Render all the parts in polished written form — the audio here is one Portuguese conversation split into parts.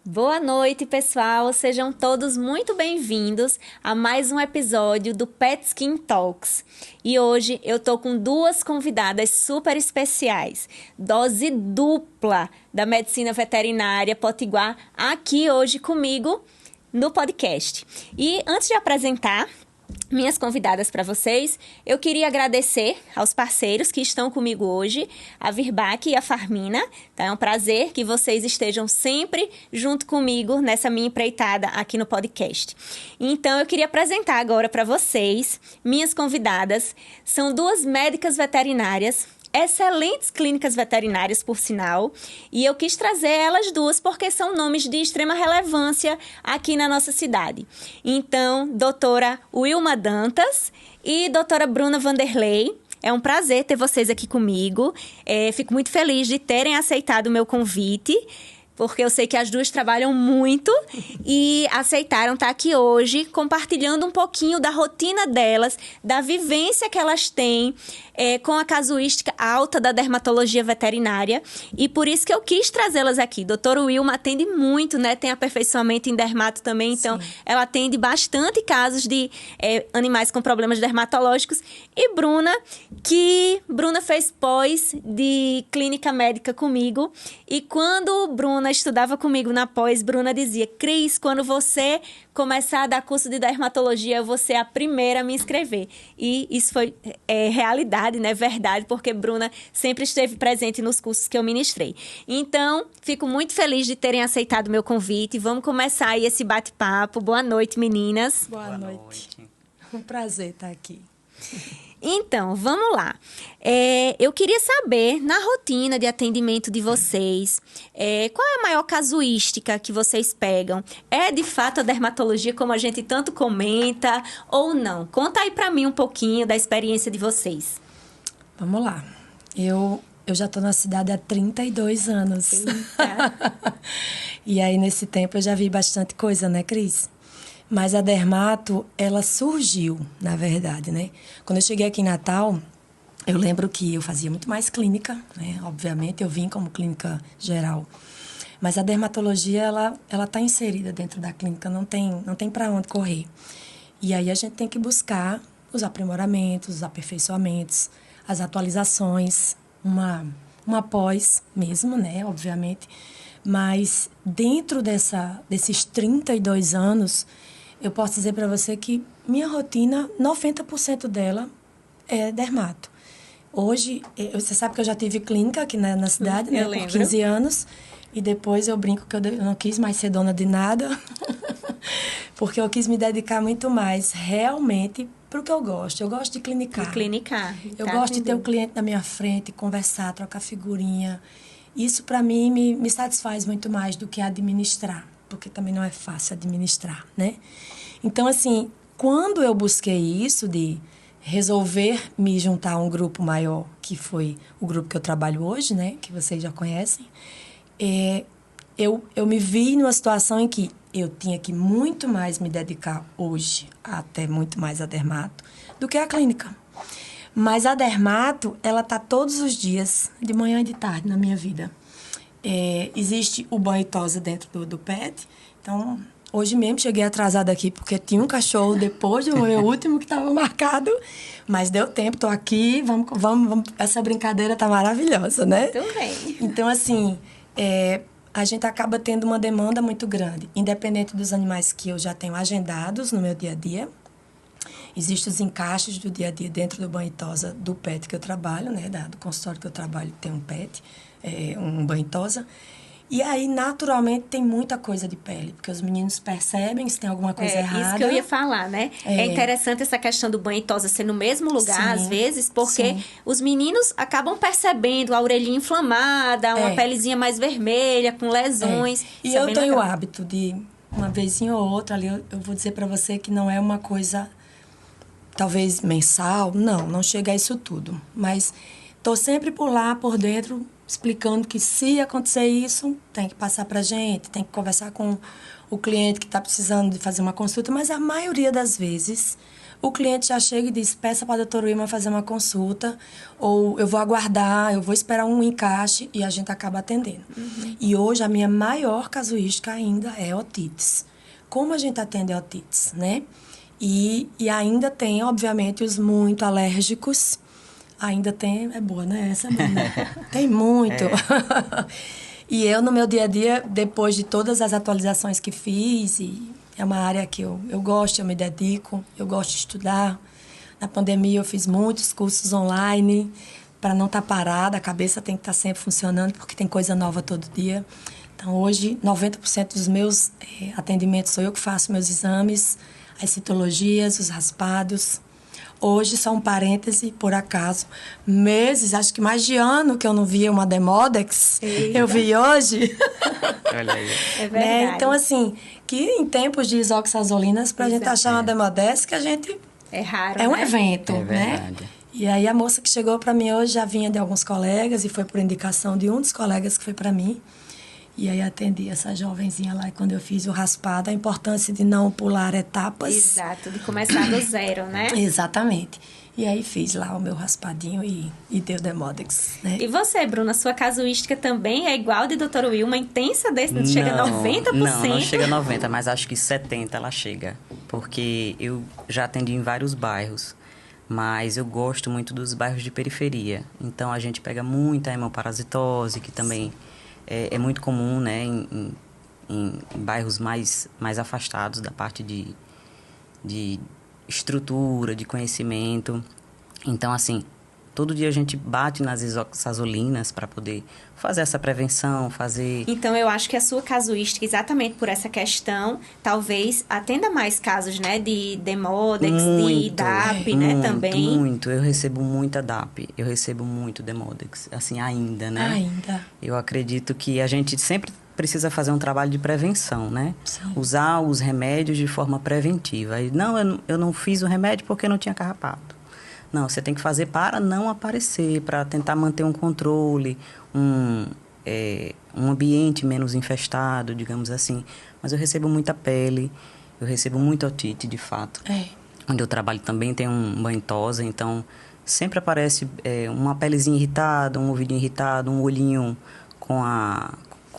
Boa noite, pessoal! Sejam todos muito bem-vindos a mais um episódio do Pet Skin Talks. E hoje eu tô com duas convidadas super especiais, dose dupla da medicina veterinária potiguar, aqui hoje comigo no podcast. E antes de apresentar minhas convidadas para vocês, eu queria agradecer aos parceiros que estão comigo hoje, a Virbac e a Farmina. Tá? É um prazer que vocês estejam sempre junto comigo nessa minha empreitada aqui no podcast. Então, eu queria apresentar agora para vocês, minhas convidadas. São duas médicas veterinárias, excelentes clínicas veterinárias, por sinal, e eu quis trazer elas duas porque são nomes de extrema relevância aqui na nossa cidade. Então, doutora Wilma Dantas e doutora Bruna Vanderlei, é um prazer ter vocês aqui comigo. Fico muito feliz de terem aceitado o meu convite, porque eu sei que as duas trabalham muito e aceitaram estar aqui hoje compartilhando um pouquinho da rotina delas, da vivência que elas têm com a casuística alta da dermatologia veterinária. E por isso que eu quis trazê-las aqui. Doutora Wilma atende muito, né? Tem aperfeiçoamento em dermato também, então sim, ela atende bastante casos de animais com problemas dermatológicos. E Bruna fez pós de clínica médica comigo. E quando Bruna estudava comigo na pós, Bruna dizia: Cris, quando você começar a dar curso de dermatologia, eu vou ser a primeira a me inscrever. E isso foi realidade, né? Verdade, porque Bruna sempre esteve presente nos cursos que eu ministrei. Então, fico muito feliz de terem aceitado o meu convite. Vamos começar aí esse bate-papo. Boa noite, meninas. Boa noite. Um prazer estar aqui. Então, vamos lá. Eu queria saber, na rotina de atendimento de vocês, qual é a maior casuística que vocês pegam? É de fato a dermatologia, como a gente tanto comenta, ou não? Conta aí pra mim um pouquinho da experiência de vocês. Vamos lá. Eu já estou na cidade há 32 anos. E aí, nesse tempo, eu já vi bastante coisa, né, Cris? Mas a dermato, ela surgiu, na verdade, né? Quando eu cheguei aqui em Natal, eu lembro que eu fazia muito mais clínica, né? Obviamente, eu vim como clínica geral. Mas a dermatologia, ela tá inserida dentro da clínica, não tem para onde correr. E aí a gente tem que buscar os aprimoramentos, os aperfeiçoamentos, as atualizações, uma pós mesmo, né? Obviamente. Mas dentro desses 32 anos, eu posso dizer para você que minha rotina, 90% dela é dermato. Hoje, você sabe que eu já tive clínica aqui na cidade, né, por 15 anos. E depois eu brinco que eu não quis mais ser dona de nada. Porque eu quis me dedicar muito mais, realmente, para o que eu gosto. Eu gosto de clinicar. Eu gosto de ter o cliente na minha frente, conversar, trocar figurinha. Isso, para mim, me satisfaz muito mais do que administrar. Porque também não é fácil administrar, né? Então, assim, quando eu busquei isso de resolver me juntar a um grupo maior, que foi o grupo que eu trabalho hoje, né? Que vocês já conhecem, eu me vi numa situação em que eu tinha que muito mais me dedicar hoje, até muito mais a dermato, do que a clínica. Mas a dermato, ela tá todos os dias, de manhã e de tarde, na minha vida. Existe o banho e tosa dentro do pet. Então, hoje mesmo cheguei atrasada aqui, porque tinha um cachorro depois do meu último que estava marcado. Mas deu tempo, tô aqui, vamos. Essa brincadeira tá maravilhosa, né? Também. Então, assim, a gente acaba tendo uma demanda muito grande. Independente dos animais que eu já tenho agendados no meu dia a dia. Existem os encaixes do dia a dia dentro do banho e tosa do pet que eu trabalho, né? Do consultório que eu trabalho tem um pet, um banho e tosa. E aí, naturalmente, tem muita coisa de pele, porque os meninos percebem se tem alguma coisa errada. Isso que eu ia falar, né? É interessante essa questão do banho e tosa ser no mesmo lugar, sim, às vezes, porque sim, os meninos acabam percebendo a orelhinha inflamada, uma pelezinha mais vermelha, com lesões. E eu tenho o hábito de, uma vezinha ou outra ali, eu vou dizer para você que não é uma coisa, talvez mensal, não chega a isso tudo. Mas tô sempre por lá, por dentro, explicando que se acontecer isso, tem que passar pra gente, tem que conversar com o cliente que está precisando de fazer uma consulta, mas a maioria das vezes o cliente já chega e diz, peça para a doutora Wilma fazer uma consulta, ou eu vou aguardar, eu vou esperar um encaixe, e a gente acaba atendendo. E hoje a minha maior casuística ainda é otites. Como a gente atende otites, né? E ainda tem, obviamente, os muito alérgicos. Ainda tem... É boa, né? Essa é boa, né? Tem muito. E eu, no meu dia a dia, depois de todas as atualizações que fiz, e é uma área que eu gosto, eu me dedico, eu gosto de estudar. Na pandemia, eu fiz muitos cursos online para não estar parada. A cabeça tem que estar sempre funcionando, porque tem coisa nova todo dia. Então, hoje, 90% dos meus atendimentos sou eu que faço, meus exames, as citologias, os raspados. Hoje, só um parêntese, por acaso, meses, acho que mais de ano que eu não via uma Demodex, eu vi hoje. Olha aí. É verdade. Então, assim, que em tempos de isoxazolinas, pra gente achar uma Demodex, que a gente... É raro, É um né? evento, É né? verdade. E aí, a moça que chegou pra mim hoje já vinha de alguns colegas, e foi por indicação de um dos colegas que foi pra mim. E aí atendi essa jovenzinha lá, e quando eu fiz o raspado, a importância de não pular etapas. Exato, de começar do zero, né? Exatamente. E aí fiz lá o meu raspadinho e deu Demodex, né? E você, Bruna, sua casuística também é igual de Dr. Wilma, intensa desse, chega a 90%? Não chega a 90%, mas acho que 70% ela chega. Porque eu já atendi em vários bairros, mas eu gosto muito dos bairros de periferia. Então, a gente pega muita hemoparasitose, que também é muito comum, né, em bairros mais afastados da parte de estrutura, de conhecimento. Então, assim, todo dia a gente bate nas isoxazolinas para poder fazer essa prevenção, fazer... Então, eu acho que a sua casuística, exatamente por essa questão, talvez atenda mais casos, né? De Demodex, de DAP, né? Também. Muito. Eu recebo muita DAP. Eu recebo muito Demodex. Assim, ainda, né? Ainda. Eu acredito que a gente sempre precisa fazer um trabalho de prevenção, né? Sim. Usar os remédios de forma preventiva. E, não, eu não fiz o remédio porque não tinha carrapato. Não, você tem que fazer para não aparecer, para tentar manter um controle, um ambiente menos infestado, digamos assim. Mas eu recebo muita pele, eu recebo muito otite, de fato. Onde eu trabalho também tem um banho tosa, então sempre aparece uma pelezinha irritada, um ouvidinho irritado, um olhinho com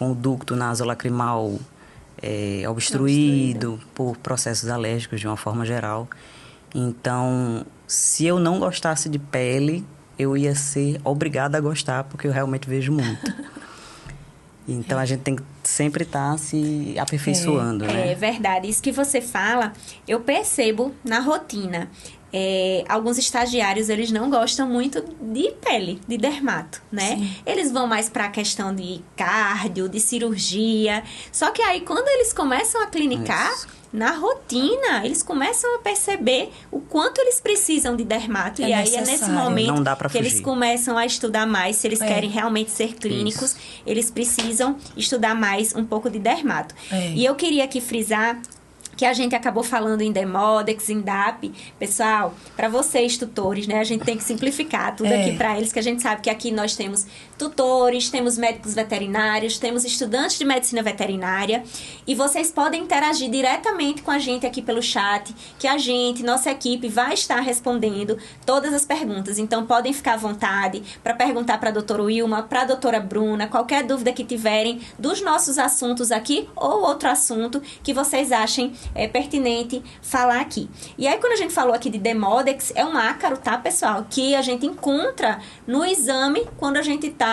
o ducto nasolacrimal obstruído por processos alérgicos de uma forma geral. Então, se eu não gostasse de pele, eu ia ser obrigada a gostar, porque eu realmente vejo muito. Então, a gente tem que sempre estar se aperfeiçoando, né? É verdade. Isso que você fala, eu percebo na rotina. Alguns estagiários, eles não gostam muito de pele, de dermato, né? Sim. Eles vão mais para a questão de cardio, de cirurgia. Só que aí, quando eles começam a clinicar... Isso. Na rotina, eles começam a perceber o quanto eles precisam de dermato. E aí é nesse momento não dá pra que eles começam a estudar mais. Se eles querem realmente ser clínicos, Isso. eles precisam estudar mais um pouco de dermato. E eu queria aqui frisar que a gente acabou falando em Demodex, em DAP. Pessoal, para vocês, tutores, né? A gente tem que simplificar tudo aqui para eles, que a gente sabe que aqui nós temos tutores, temos médicos veterinários, temos estudantes de medicina veterinária, e vocês podem interagir diretamente com a gente aqui pelo chat, que a gente, nossa equipe, vai estar respondendo todas as perguntas. Então, podem ficar à vontade para perguntar para a doutora Wilma, para a doutora Bruna, qualquer dúvida que tiverem dos nossos assuntos aqui, ou outro assunto que vocês achem pertinente falar aqui. E aí, quando a gente falou aqui de Demodex, é um ácaro, tá, pessoal? Que a gente encontra no exame quando a gente tá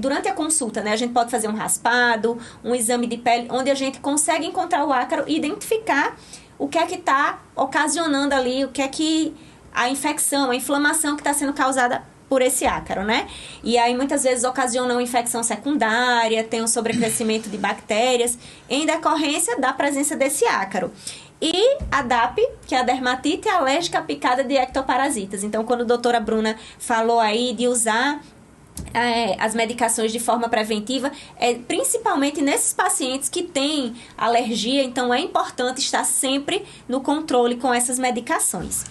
durante a consulta, né? A gente pode fazer um raspado, um exame de pele, onde a gente consegue encontrar o ácaro e identificar o que é que tá ocasionando ali, o que é que a infecção, a inflamação que está sendo causada por esse ácaro, né? E aí, muitas vezes, ocasiona uma infecção secundária, tem um sobrecrescimento de bactérias em decorrência da presença desse ácaro. E a DAP, que é a dermatite alérgica picada de ectoparasitas. Então, quando a doutora Bruna falou aí de usar as medicações de forma preventiva, principalmente nesses pacientes que têm alergia, então é importante estar sempre no controle com essas medicações.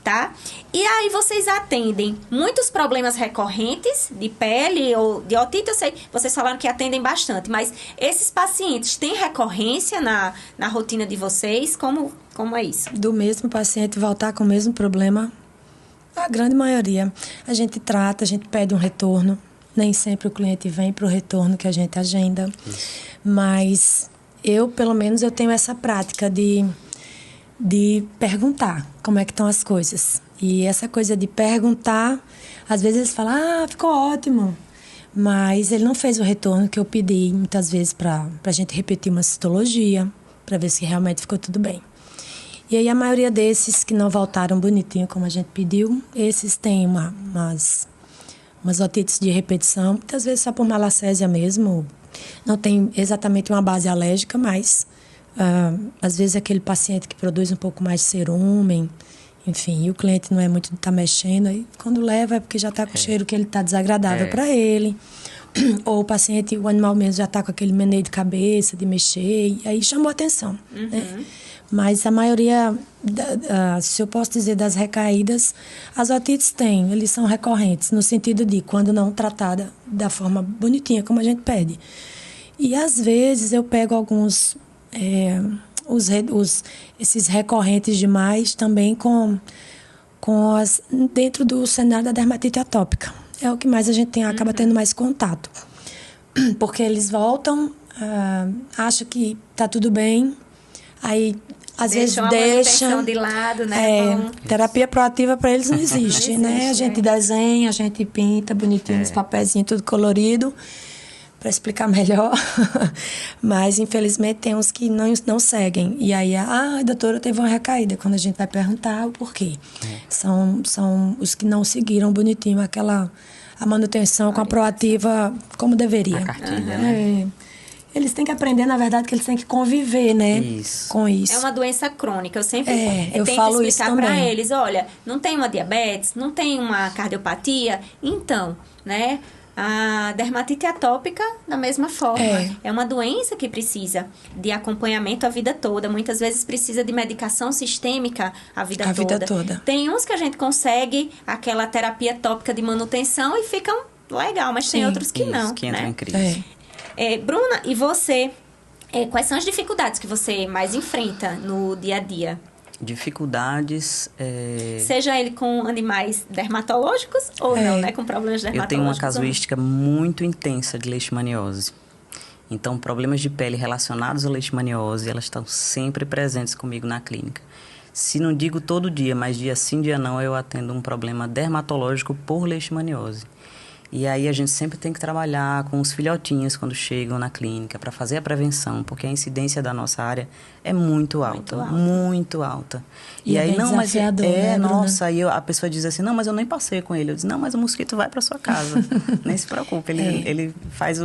tá? E aí vocês atendem muitos problemas recorrentes de pele ou de otite, eu sei, vocês falaram que atendem bastante, mas esses pacientes têm recorrência na rotina de vocês? Como é isso? Do mesmo paciente voltar com o mesmo problema, a grande maioria. A gente trata, a gente pede um retorno. Nem sempre o cliente vem para o retorno que a gente agenda. Mas eu, pelo menos, eu tenho essa prática de perguntar como é que estão as coisas. E essa coisa de perguntar, às vezes eles falam, ficou ótimo. Mas ele não fez o retorno que eu pedi, muitas vezes, para a gente repetir uma citologia, para ver se realmente ficou tudo bem. E aí a maioria desses que não voltaram bonitinho como a gente pediu, esses têm umas otites de repetição, muitas vezes só por malacésia mesmo. Não tem exatamente uma base alérgica, mas às vezes aquele paciente que produz um pouco mais de cerúmen, enfim, e o cliente não é muito de estar mexendo, aí quando leva é porque já está com o cheiro que ele está desagradável para ele. Ou o paciente, o animal mesmo já está com aquele meneio de cabeça, de mexer, e aí chamou atenção, né? Mas a maioria, se eu posso dizer, das recaídas, as otites têm, eles são recorrentes, no sentido de quando não tratada da forma bonitinha, como a gente pede. E às vezes eu pego alguns, esses recorrentes demais também dentro do cenário da dermatite atópica. É o que mais a gente acaba tendo mais contato. Porque eles voltam, acham que está tudo bem, aí às vezes deixam de lado, né? Terapia proativa para eles não existe, né? A gente desenha, a gente pinta bonitinho nos papézinhos, tudo colorido, para explicar melhor. Mas, infelizmente, tem uns que não seguem. E aí, doutora, teve uma recaída. Quando a gente vai perguntar o porquê. São os que não seguiram bonitinho a manutenção com a proativa como deveria. A cartilha, né? Eles têm que aprender, na verdade, que eles têm que conviver, né? Com isso. É uma doença crônica. Eu sempre eu tento falo explicar isso para eles, olha, não tem uma diabetes, não tem uma cardiopatia, então, né? A dermatite atópica, da mesma forma. É uma doença que precisa de acompanhamento a vida toda. Muitas vezes precisa de medicação sistêmica a vida toda. Tem uns que a gente consegue aquela terapia tópica de manutenção e ficam legal, mas tem outros que não. Que entram né? em crise. Bruna, e você? Quais são as dificuldades que você mais enfrenta no dia a dia? Dificuldades... Seja ele com animais dermatológicos ou não, né? Com problemas dermatológicos. Eu tenho uma casuística muito intensa de leishmaniose. Então, problemas de pele relacionados à leishmaniose, elas estão sempre presentes comigo na clínica. Se não digo todo dia, mas dia sim, dia não, eu atendo um problema dermatológico por leishmaniose. E aí a gente sempre tem que trabalhar com os filhotinhos quando chegam na clínica para fazer a prevenção, porque a incidência da nossa área é muito alta. Muito alta. E aí, não, mas né, nossa, aí a pessoa diz assim, não, mas eu nem passei com ele. Eu disse, não, mas o mosquito vai para sua casa. Nem se preocupe, ele faz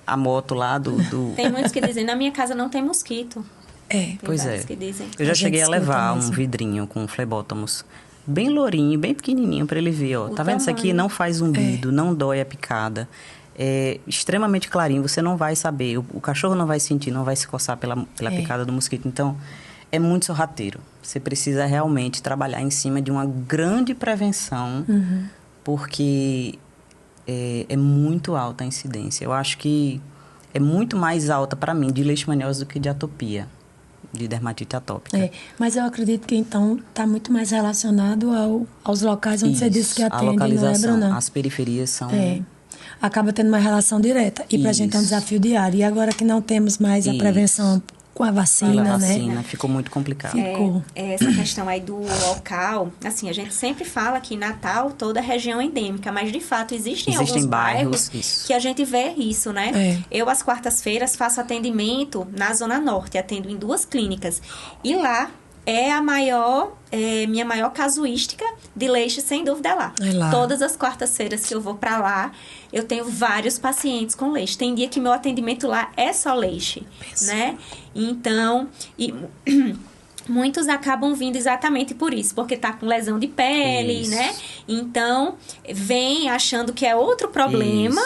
a moto lá do... Tem muitos que dizem, na minha casa não tem mosquito. Pois é. Que dizem. Eu já cheguei a levar um vidrinho com flebótomos bem lourinho, bem pequenininho, para ele ver, ó. Tá vendo isso aqui? Não faz zumbido, não dói a picada. É extremamente clarinho, você não vai saber. O cachorro não vai sentir, não vai se coçar pela picada do mosquito. Então, é muito sorrateiro. Você precisa realmente trabalhar em cima de uma grande prevenção, porque é muito alta a incidência. Eu acho que é muito mais alta, para mim, de leishmaniose do que de atopia, de dermatite atópica. Mas eu acredito que, então, está muito mais relacionado aos locais onde você disse que atende, a localização, não é, Bruna? As periferias são... Acaba tendo uma relação direta. E para a gente é um desafio diário. E agora que não temos mais a prevenção com a vacina, né? Ficou muito complicado. Essa questão aí do local, assim, a gente sempre fala que Natal, toda a região é endêmica, mas de fato existem alguns bairros que a gente vê isso, né? Eu, às quartas-feiras, faço atendimento na Zona Norte, atendo em 2 clínicas. E lá é minha maior casuística de leixe, sem dúvida, é lá. Todas as quartas-feiras que eu vou para lá, eu tenho vários pacientes com leixe. Tem dia que meu atendimento lá é só leixe, né? Então, muitos acabam vindo exatamente por isso, porque tá com lesão de pele, Isso. né? Então, vem achando que é outro problema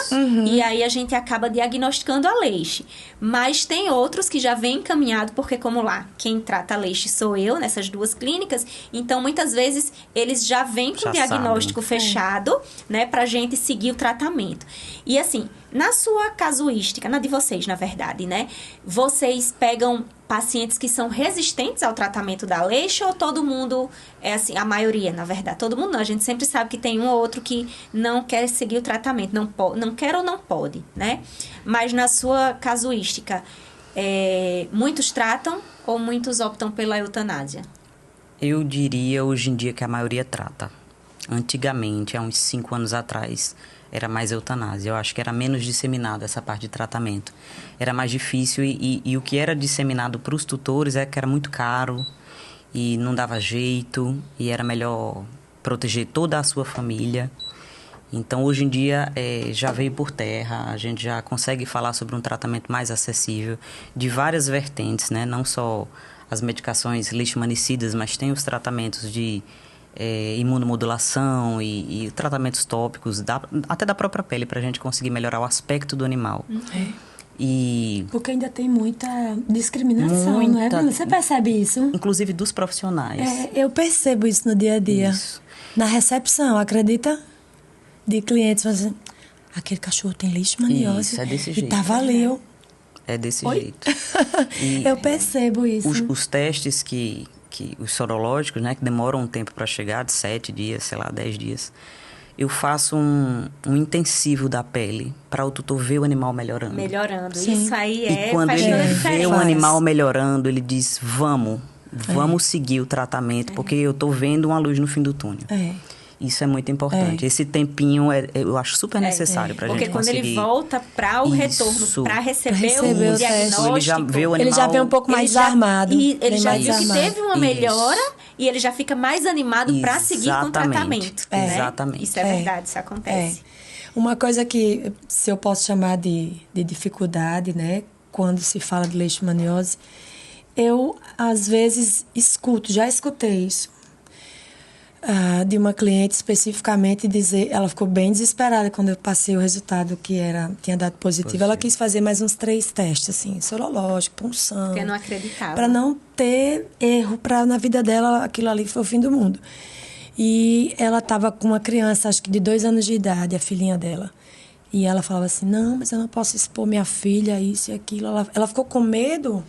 e aí a gente acaba diagnosticando a leixe. Mas tem outros que já vêm encaminhado, porque como lá, quem trata a leixe sou eu, nessas duas clínicas, então muitas vezes eles já vêm com Já o diagnóstico fechado, né, pra gente seguir o tratamento. E assim, na sua casuística, na de vocês, na verdade, né? Vocês pegam pacientes que são resistentes ao tratamento da leixa ou todo mundo, é assim, a maioria, na verdade, todo mundo não, a gente sempre sabe que tem um ou outro que não quer seguir o tratamento, não quer ou não pode, né? Mas na sua casuística, muitos tratam ou muitos optam pela eutanásia? Eu diria hoje em dia que a maioria trata. Antigamente, há uns 5 anos atrás, era mais eutanásia. Eu acho que era menos disseminada essa parte de tratamento. Era mais difícil e o que era disseminado para os tutores é que era muito caro e não dava jeito e era melhor proteger toda a sua família. Então, hoje em dia, já veio por terra, a gente já consegue falar sobre um tratamento mais acessível de várias vertentes, né? Não só as medicações leishmanicidas, mas tem os tratamentos de imunomodulação e tratamentos tópicos, até da própria pele, para a gente conseguir melhorar o aspecto do animal. Porque ainda tem muita discriminação, não é, Bruna? Você percebe isso? Inclusive dos profissionais. Eu percebo isso no dia a dia. Isso. Na recepção, acredita? De clientes fazendo, aquele cachorro tem leishmaniose. Isso, é desse E jeito. tá valeu. É desse Oi? jeito. E eu percebo isso. Os testes os sorológicos, né, que demoram um tempo para chegar, de 7 dias, sei lá, 10 dias, eu faço um intensivo da pele para o tutor ver o animal melhorando. Melhorando. Sim. Isso aí E quando faz ele toda a vê diferença. o animal melhorando, ele diz, vamos seguir o tratamento, porque eu tô vendo uma luz no fim do túnel. Isso é muito importante. Esse tempinho eu acho super necessário para a gente porque quando conseguir. ele volta para o retorno, para receber receber o o teste, diagnóstico, ele já vê o animal, ele já vem um pouco mais armado. E ele já mais viu que armado. teve uma melhora e ele já fica mais animado para seguir com o tratamento. Né? Exatamente. Isso é verdade, isso acontece. Uma coisa que, se eu posso chamar de dificuldade, né? Quando se fala de leishmaniose, eu, às vezes, já escutei isso. De uma cliente especificamente dizer, ela ficou bem desesperada quando eu passei o resultado que tinha dado positivo. Ela quis fazer mais uns 3 testes, assim, sorológico, punção. Porque não acreditava. Para não ter erro, na vida dela aquilo ali foi o fim do mundo. E ela estava com uma criança, acho que de 2 anos de idade, a filhinha dela. E ela falava assim, não, mas eu não posso expor minha filha a isso e aquilo. Ela ficou com medo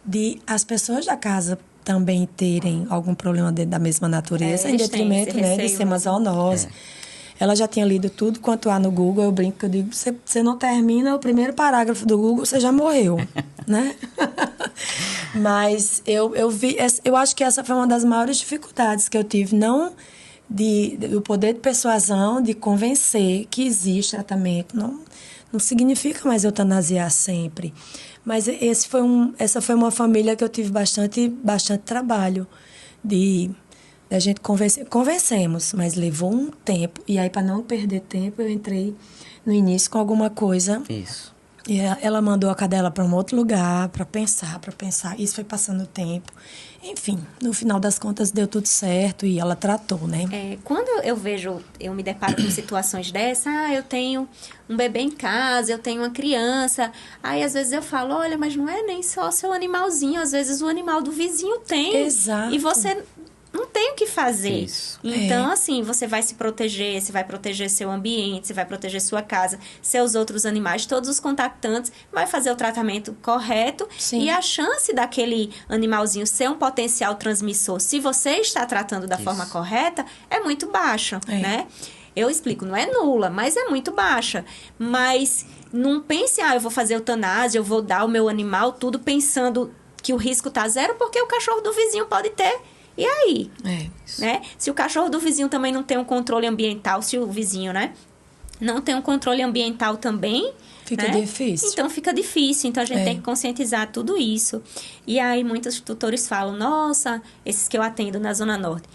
de as pessoas da casa também terem algum problema da mesma natureza, em detrimento, né, de ser uma zoonose. Ela já tinha lido tudo quanto há no Google. Eu brinco que eu digo, você não termina o primeiro parágrafo do Google, você já morreu, né? Mas eu acho que essa foi uma das maiores dificuldades que eu tive, não do poder de persuasão, de convencer que existe tratamento. Não significa mais eutanasiar sempre. Mas essa foi uma família que eu tive bastante trabalho da gente convencer. Convencemos, mas levou um tempo. E aí, para não perder tempo, eu entrei no início com alguma coisa. Isso. E ela mandou a cadela para um outro lugar, para pensar. Isso foi passando o tempo. Enfim, no final das contas deu tudo certo e ela tratou, né? Quando eu me deparo com situações dessa, eu tenho um bebê em casa, eu tenho uma criança, aí às vezes eu falo, olha, mas não é nem só seu animalzinho, às vezes o animal do vizinho tem. Exato. E você não tem o que fazer. Isso. Então, assim, você vai se proteger, você vai proteger seu ambiente, você vai proteger sua casa, seus outros animais, todos os contactantes, vai fazer o tratamento correto. Sim. E a chance daquele animalzinho ser um potencial transmissor, se você está tratando da forma correta, é muito baixa, né? Eu explico, não é nula, mas é muito baixa. Mas não pense, eu vou fazer eutanásia, eu vou dar o meu animal tudo pensando que o risco tá 0, porque o cachorro do vizinho pode ter. E aí? Né? Se o cachorro do vizinho também não tem um controle ambiental, se o vizinho, né, não tem um controle ambiental também, fica difícil. Então fica difícil. Então a gente tem que conscientizar tudo isso. E aí muitos tutores falam, nossa, esses que eu atendo na Zona Norte,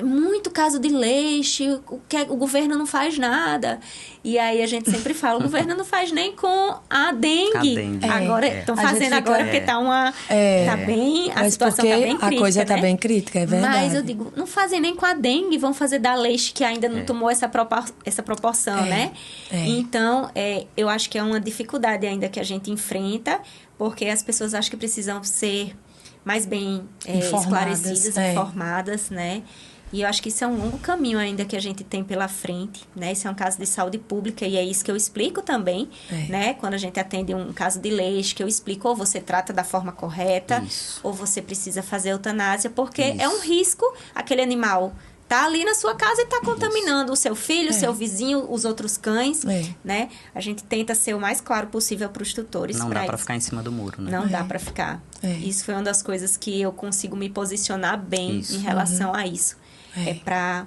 muito caso de leite, o governo não faz nada. E aí a gente sempre fala, o governo não faz nem com a dengue. Agora estão fazendo agora porque tá bem, a situação tá bem crítica, a coisa tá né? bem crítica, é verdade. Mas eu digo, não fazem nem com a dengue, vão fazer da leite que ainda não tomou essa proporção, né? Então, eu acho que é uma dificuldade ainda que a gente enfrenta, porque as pessoas acham que precisam ser mais bem esclarecidas, informadas, né? E eu acho que isso é um longo caminho ainda que a gente tem pela frente, né? Isso é um caso de saúde pública e é isso que eu explico também, né? Quando a gente atende um caso de leite, que eu explico, ou você trata da forma correta, ou você precisa fazer eutanásia, porque é um risco aquele animal tá ali na sua casa e tá contaminando o seu filho, o seu vizinho, os outros cães, né? A gente tenta ser o mais claro possível para os tutores. Não dá para ficar em cima do muro, né? Não dá para ficar. Isso foi uma das coisas que eu consigo me posicionar bem em relação a isso.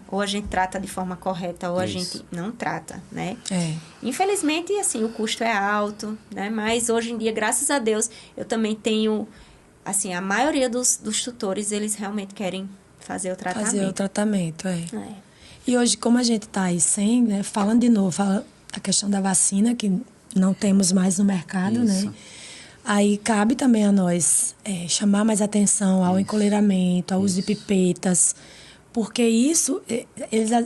Ou a gente trata de forma correta ou a gente não trata, né? Infelizmente, assim, o custo é alto, né? Mas hoje em dia, graças a Deus, eu também tenho, assim, a maioria dos tutores, eles realmente querem fazer o tratamento. E hoje, como a gente tá aí sem, né? Falando de novo, a questão da vacina, que não temos mais no mercado, né? Aí cabe também a nós chamar mais atenção ao encoleiramento, ao uso de pipetas. Porque isso,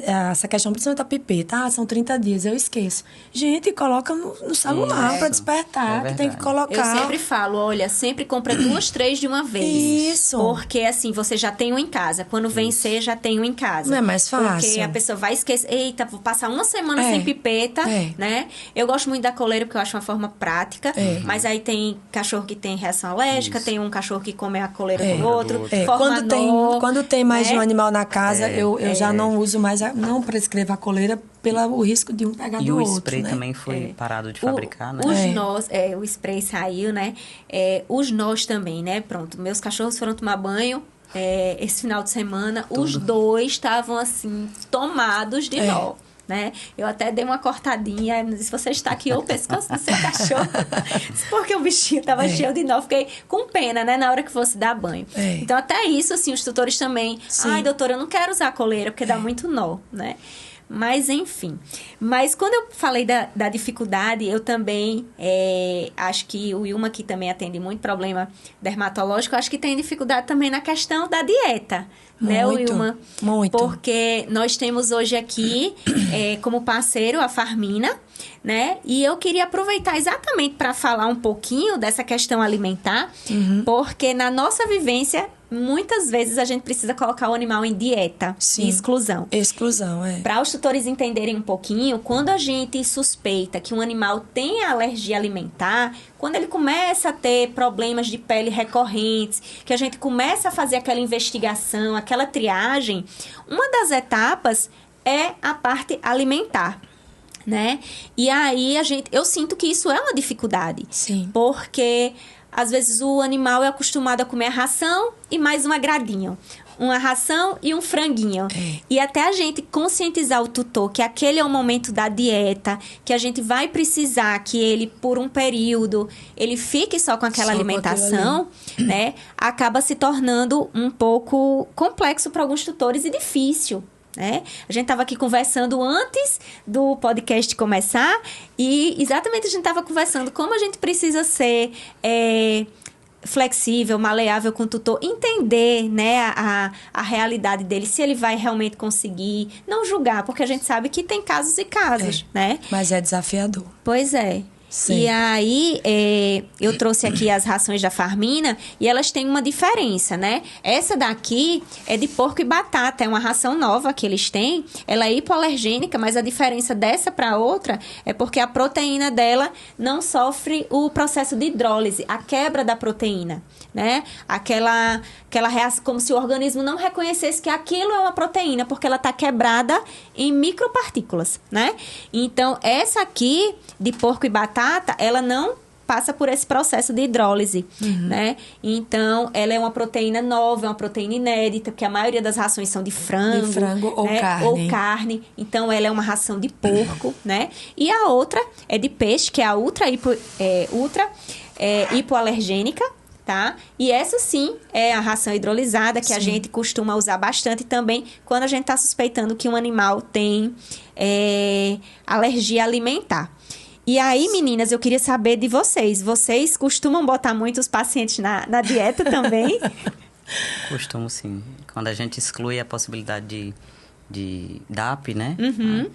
essa questão, principalmente da pipeta, são 30 dias, eu esqueço. Gente, coloca no celular para despertar, que tem que colocar. Eu sempre falo, olha, sempre compra 2, 3 de uma vez. Isso. Porque assim, você já tem um em casa. Quando vencer, já tem um em casa. Não é mais fácil. Porque a pessoa vai esquecer, eita, vou passar uma semana sem pipeta, né? Eu gosto muito da coleira porque eu acho uma forma prática. Mas aí tem cachorro que tem reação alérgica, tem um cachorro que come a coleira do outro. Quando tem mais de um animal na casa, eu já não uso mais, não prescrevo a coleira pelo risco de um pegar do outro. E o spray também foi parado de fabricar, né? Os nós, o spray saiu, né? Os nós também, né? Pronto, meus cachorros foram tomar banho esse final de semana. Os 2 estavam, assim, tomados de nó. Né? Eu até dei uma cortadinha, se você estaqueou o pescoço do seu cachorro, porque o bichinho estava cheio de nó, fiquei com pena, né, na hora que fosse dar banho. Então, até isso, assim, os tutores também, ai, doutora, eu não quero usar a coleira, porque dá muito nó, né? Mas, enfim. Mas, quando eu falei da dificuldade, eu também acho que o Wilma, que também atende muito problema dermatológico, acho que tem dificuldade também na questão da dieta. Né, Wilma? Muito. Porque nós temos hoje aqui, como parceiro, a Farmina, né? E eu queria aproveitar exatamente para falar um pouquinho dessa questão alimentar, porque na nossa vivência, muitas vezes a gente precisa colocar o animal em dieta e exclusão. Exclusão, Para os tutores entenderem um pouquinho, quando a gente suspeita que um animal tem alergia alimentar, quando ele começa a ter problemas de pele recorrentes, que a gente começa a fazer aquela investigação, aquela triagem, uma das etapas é a parte alimentar, né? E aí eu sinto que isso é uma dificuldade. Sim. Porque às vezes o animal é acostumado a comer a ração e mais um agradinho. Uma ração e um franguinho. E até a gente conscientizar o tutor que aquele é o momento da dieta, que a gente vai precisar que ele, por um período, ele fique só com aquela alimentação, né? Acaba se tornando um pouco complexo para alguns tutores e difícil. Né? A gente estava aqui conversando antes do podcast começar e exatamente a gente estava conversando como a gente precisa ser flexível, maleável com o tutor, entender, né, a realidade dele, se ele vai realmente conseguir, não julgar, porque a gente sabe que tem casos e casos, né? Mas é desafiador. Pois é. Sim. E aí, eu trouxe aqui as rações da Farmina e elas têm uma diferença, né? Essa daqui é de porco e batata, é uma ração nova que eles têm. Ela é hipoalergênica, mas a diferença dessa para outra é porque a proteína dela não sofre o processo de hidrólise, a quebra da proteína, né? Aquela reação, como se o organismo não reconhecesse que aquilo é uma proteína, porque ela está quebrada em micropartículas, né? Então, essa aqui, de porco e batata, ela não passa por esse processo de hidrólise, né? Então, ela é uma proteína nova, é uma proteína inédita, porque a maioria das rações são de frango, ou né? carne. Ou carne. Então, ela é uma ração de porco, né? E a outra é de peixe, que é a ultra hipoalergênica, tá? E essa sim é a ração hidrolisada, que Sim. a gente costuma usar bastante também quando a gente está suspeitando que um animal tem alergia alimentar. E aí, meninas, eu queria saber de vocês. Vocês costumam botar muitos pacientes na dieta também? Costumo, sim. Quando a gente exclui a possibilidade de DAP, né?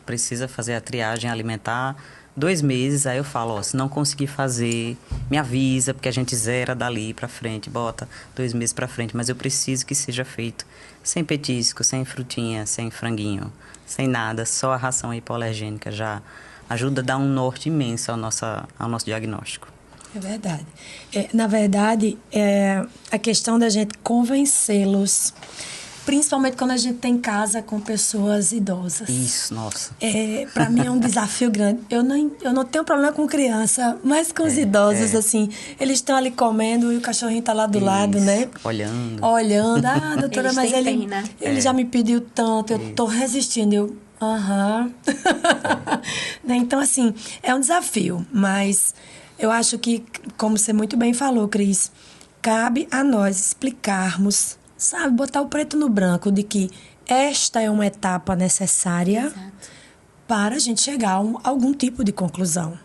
Precisa fazer a triagem alimentar 2 meses. Aí eu falo, ó, se não conseguir fazer, me avisa, porque a gente zera dali pra frente, bota 2 meses pra frente. Mas eu preciso que seja feito sem petisco, sem frutinha, sem franguinho, sem nada. Só a ração hipoalergênica já ajuda a dar um norte imenso ao nosso diagnóstico. É verdade. Na verdade, a questão da gente convencê-los, principalmente quando a gente tem casa com pessoas idosas. Isso, nossa. Para mim é um desafio grande. Eu não tenho problema com criança, mas com os idosos, assim, eles estão ali comendo e o cachorrinho está lá do lado, né? Olhando. Ah, doutora, Eles mas têm ele, pena. ele já me pediu tanto, eu tô resistindo. Aham. Né? Então, assim, é um desafio, mas eu acho que, como você muito bem falou, Cris, cabe a nós explicarmos, sabe, botar o preto no branco de que esta é uma etapa necessária para a gente chegar a algum tipo de conclusão.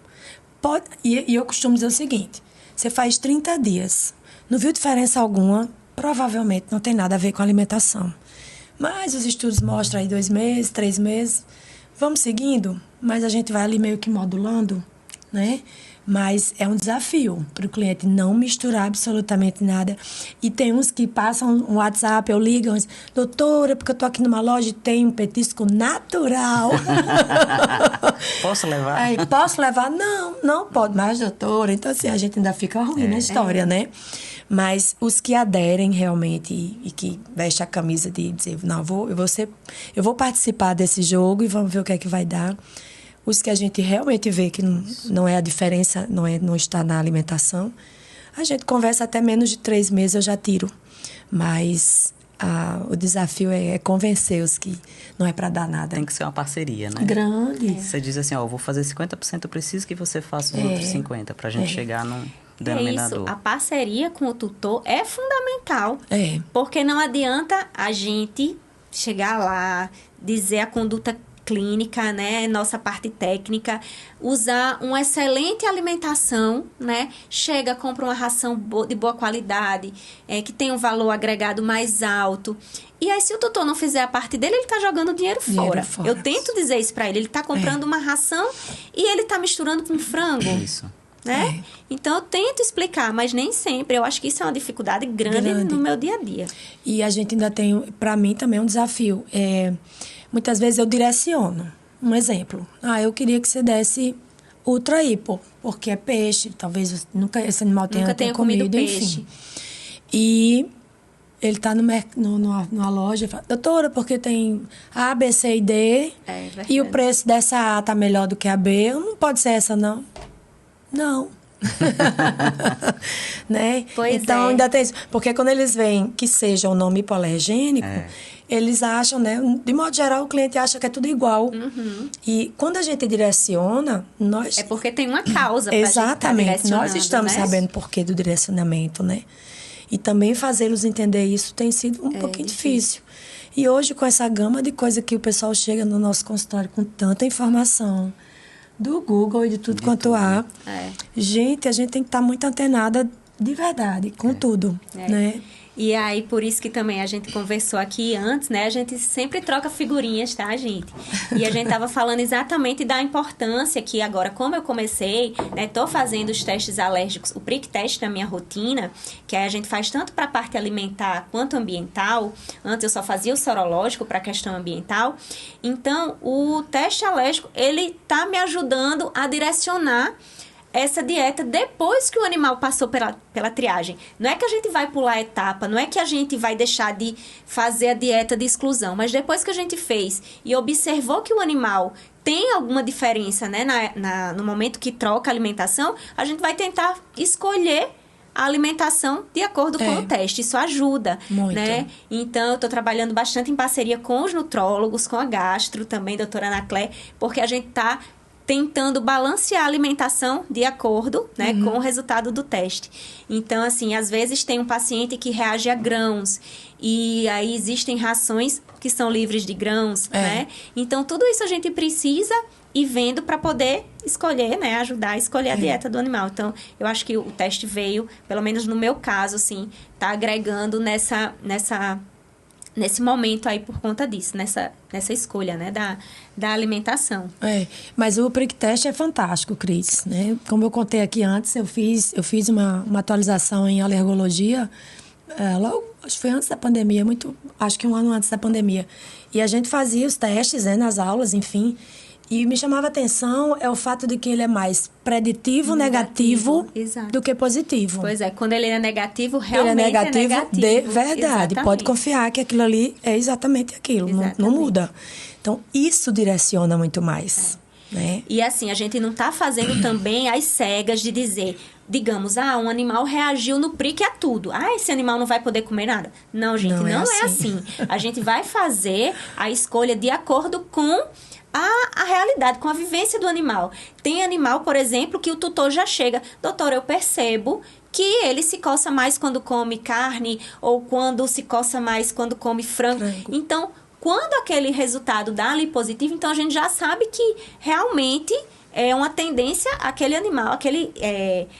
E eu costumo dizer o seguinte, você faz 30 dias, não viu diferença alguma, provavelmente não tem nada a ver com a alimentação. Mas os estudos mostram aí 2 meses, 3 meses. Vamos seguindo, mas a gente vai ali meio que modulando, né? Mas é um desafio para o cliente não misturar absolutamente nada. E tem uns que passam um WhatsApp, ou ligam, doutora, porque eu tô aqui numa loja e tem um petisco natural. Posso levar? Aí, posso levar? Não pode mais, doutora. Então, assim, a gente ainda fica ruim na história, né? Mas os que aderem realmente e que vestem a camisa de dizer, não, eu vou participar desse jogo e vamos ver o que é que vai dar. Os que a gente realmente vê que não é a diferença, não está na alimentação, a gente conversa até menos de 3 meses, eu já tiro. Mas o desafio é convencer os que não é para dar nada. Tem que ser uma parceria, né? Grande. Você diz assim, ó, eu vou fazer 50%, eu preciso que você faça os outros 50%, pra gente chegar num denominador. Isso, a parceria com o tutor é fundamental. Porque não adianta a gente chegar lá, dizer a conduta clínica, né, nossa parte técnica, usar uma excelente alimentação, né, chega, compra uma ração de boa qualidade, que tem um valor agregado mais alto. E aí, se o tutor não fizer a parte dele, ele está jogando dinheiro fora. Eu tento dizer isso para ele. Ele está comprando uma ração e ele está misturando com frango. Isso. Né? Então, eu tento explicar, mas nem sempre. Eu acho que isso é uma dificuldade grande no meu dia a dia. E a gente ainda tem, para mim, também um desafio. Muitas vezes eu direciono. Um exemplo. Eu queria que você desse Ultra Hipo, porque é peixe. Talvez esse animal tenha comido peixe. Enfim. E ele está numa loja e fala, doutora, porque tem A, B, C e D. E o preço dessa A está melhor do que a B. Não pode ser essa, não. Não. Né? Então, ainda tem isso. Porque quando eles veem que seja o nome hipoalergênico, eles acham, né? De modo geral, o cliente acha que é tudo igual. E quando a gente direciona, nós... É porque tem uma causa para exatamente. Nós estamos né? sabendo o porquê do direcionamento, né? E também fazê-los entender isso tem sido um pouquinho difícil. E hoje, com essa gama de coisa que o pessoal chega no nosso consultório com tanta informação do Google e de tudo quanto há. Gente, a gente tem que estar muito antenada de verdade, com tudo, né? E aí, por isso que também a gente conversou aqui antes, né? A gente sempre troca figurinhas, tá, gente? E a gente tava falando exatamente da importância que agora, como eu comecei, né? Tô fazendo os testes alérgicos, o prick teste na minha rotina, que aí a gente faz tanto para a parte alimentar quanto ambiental. Antes eu só fazia o sorológico para a questão ambiental. Então, o teste alérgico, ele tá me ajudando a direcionar essa dieta depois que o animal passou pela triagem. Não é que a gente vai pular a etapa, não é que a gente vai deixar de fazer a dieta de exclusão, mas depois que a gente fez e observou que o animal tem alguma diferença, né, no momento que troca a alimentação, a gente vai tentar escolher a alimentação de acordo com o teste. Isso ajuda, muito, né? Então, eu estou trabalhando bastante em parceria com os nutrólogos, com a gastro também, doutora Anaclé, porque a gente está tentando balancear a alimentação de acordo, né, com o resultado do teste. Então, assim, às vezes tem um paciente que reage a grãos e aí existem rações que são livres de grãos, né? Então, tudo isso a gente precisa ir vendo para poder escolher, né, ajudar a escolher a dieta do animal. Então, eu acho que o teste veio, pelo menos no meu caso, assim, tá agregando nesse momento aí por conta disso, nessa escolha, né, da alimentação. Mas o prick test é fantástico, Cris, né? Como eu contei aqui antes, eu fiz uma atualização em alergologia, logo, acho que foi antes da pandemia, acho que um ano antes da pandemia. E a gente fazia os testes, né, nas aulas, enfim. E me chamava a atenção o fato de que ele é mais preditivo, negativo do que positivo. Pois é, quando ele é negativo, realmente ele é negativo. De verdade. Exatamente. Pode confiar que aquilo ali é exatamente aquilo, não muda. Então, isso direciona muito mais. Né? E assim, a gente não está fazendo também as cegas de dizer, digamos, um animal reagiu no prick a tudo. Esse animal não vai poder comer nada. Não, gente, não é assim. A gente vai fazer a escolha de acordo com a realidade, com a vivência do animal. Tem animal, por exemplo, que o tutor já chega, doutor, eu percebo que ele se coça mais quando come carne ou quando se coça mais quando come frango. Então, quando aquele resultado dá ali positivo, então a gente já sabe que realmente é uma tendência aquele animal, aquele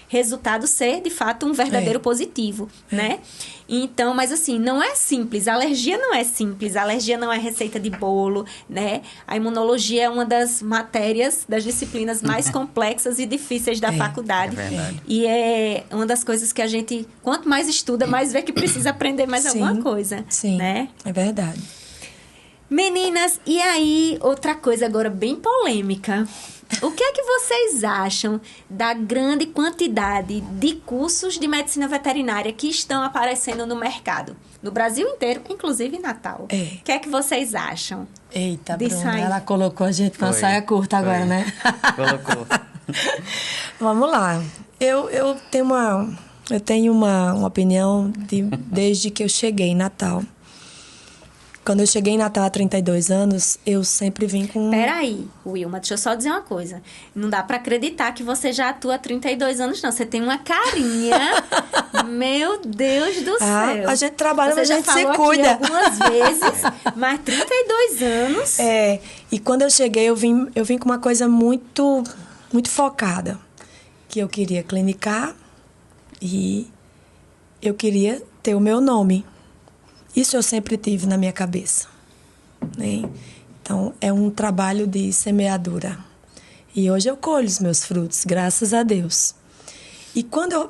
resultado ser, de fato, um verdadeiro positivo, né? Então, mas assim, não é simples. A alergia não é simples. A alergia não é receita de bolo, né? A imunologia é uma das matérias, das disciplinas mais complexas e difíceis da faculdade. É verdade. E é uma das coisas que a gente, quanto mais estuda, mais vê que precisa aprender mais alguma coisa. Sim, né? É verdade. Meninas, e aí, outra coisa agora bem polêmica. O que é que vocês acham da grande quantidade de cursos de medicina veterinária que estão aparecendo no mercado? No Brasil inteiro, inclusive em Natal. O que é que vocês acham? Eita, Bruna, ela colocou a gente na saia curta agora, né? Colocou. Vamos lá. Eu tenho uma opinião desde que eu cheguei em Natal. Quando eu cheguei em Natal há 32 anos, eu sempre vim com... Peraí, Wilma, deixa eu só dizer uma coisa. Não dá pra acreditar que você já atua há 32 anos, não. Você tem uma carinha. Meu Deus do céu. A gente trabalha, mas a gente se cuida. Você já falou aqui algumas vezes, mas 32 anos... E quando eu cheguei, eu vim com uma coisa muito, muito focada. Que eu queria clinicar e eu queria ter o meu nome. Isso eu sempre tive na minha cabeça, né? Então, é um trabalho de semeadura. E hoje eu colho os meus frutos, graças a Deus. E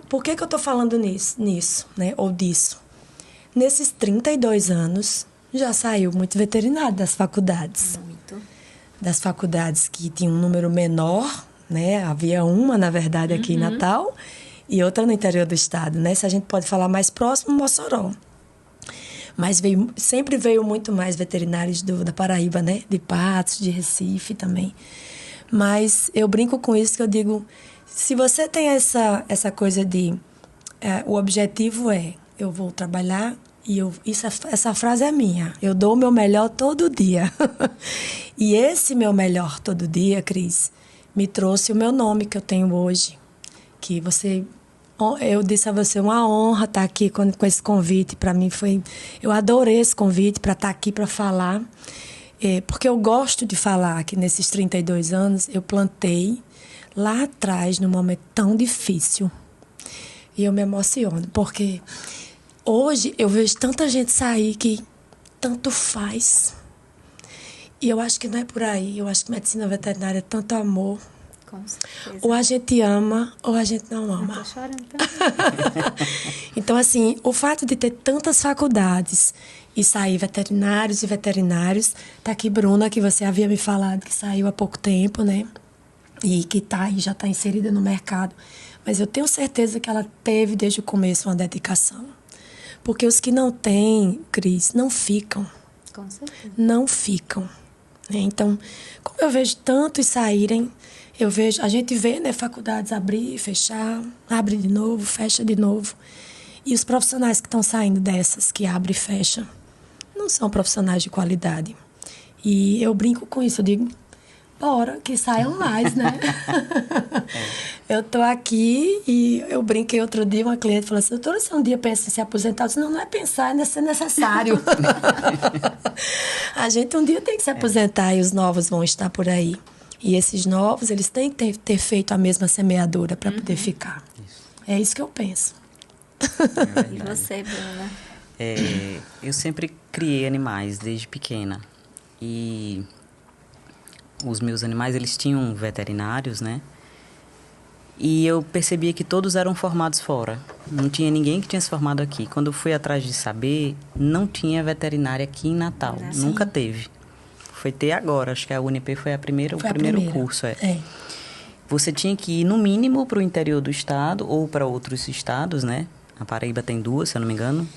por que eu estou falando nisso, né? Ou disso? Nesses 32 anos, já saiu muito veterinário das faculdades. Muito. Das faculdades que tinham um número menor, né? Havia uma, na verdade, aqui em Natal, e outra no interior do estado, né? Se a gente pode falar mais próximo, Mossoró. Mas sempre veio muito mais veterinários da Paraíba, né? De Patos, de Recife também. Mas eu brinco com isso, que eu digo, se você tem essa coisa de... o objetivo eu vou trabalhar e essa frase é minha. Eu dou o meu melhor todo dia. E esse meu melhor todo dia, Cris, me trouxe o meu nome que eu tenho hoje. Que você... Eu disse a você, uma honra estar aqui com esse convite. Para mim eu adorei esse convite para estar aqui para falar. Porque eu gosto de falar que nesses 32 anos eu plantei lá atrás, num momento tão difícil. E eu me emociono, porque hoje eu vejo tanta gente sair que tanto faz. E eu acho que não é por aí. Eu acho que medicina veterinária é tanto amor. Com certeza. Ou a gente ama, ou a gente não ama. Eu tô chorando. Então, assim, o fato de ter tantas faculdades e sair veterinários e veterinários... Tá aqui Bruna, que você havia me falado que saiu há pouco tempo, né? E que já está inserida no mercado. Mas eu tenho certeza que ela teve, desde o começo, uma dedicação. Porque os que não têm, Cris, não ficam. Com certeza. Não ficam. Então, como eu vejo tantos saírem... a gente vê, né, faculdades abrir, fechar, abre de novo, fecha de novo. E os profissionais que estão saindo dessas, que abre e fecha, não são profissionais de qualidade. E eu brinco com isso, eu digo, Bora, que saiam mais, né? Eu tô aqui e eu brinquei outro dia, uma cliente falou assim, doutora, se um dia pensa em se aposentar? Eu disse, não é pensar, é ser necessário. A gente um dia tem que se aposentar e os novos vão estar por aí. E esses novos, eles têm que ter feito a mesma semeadura para poder ficar. Isso. É isso que eu penso. E você, Bruna? Eu sempre criei animais desde pequena. E os meus animais, eles tinham veterinários, né? E eu percebia que todos eram formados fora. Não tinha ninguém que tinha se formado aqui. Quando eu fui atrás de saber, não tinha veterinária aqui em Natal. Nunca teve. Foi ter agora. Acho que a UNP foi o primeiro curso. Você tinha que ir, no mínimo, para o interior do estado ou para outros estados, né? A Paraíba tem 2, se eu não me engano.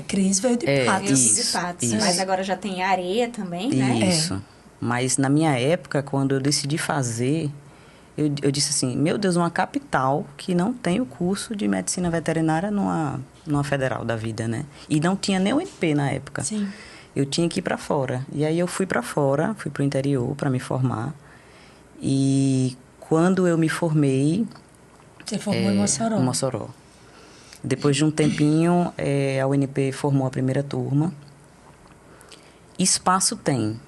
Cris veio de Patos. De Patos. Mas agora já tem areia também, né? Isso. Mas na minha época, quando eu decidi fazer, eu disse assim, meu Deus, uma capital que não tem o curso de medicina veterinária numa federal da vida, né? E não tinha nem o UNP na época. Sim. Eu tinha que ir para fora. E aí eu fui para fora, fui para o interior para me formar. E quando eu me formei... Você formou em Mossoró? Em Mossoró. Depois de um tempinho, a UNP formou a primeira turma. Espaço tem,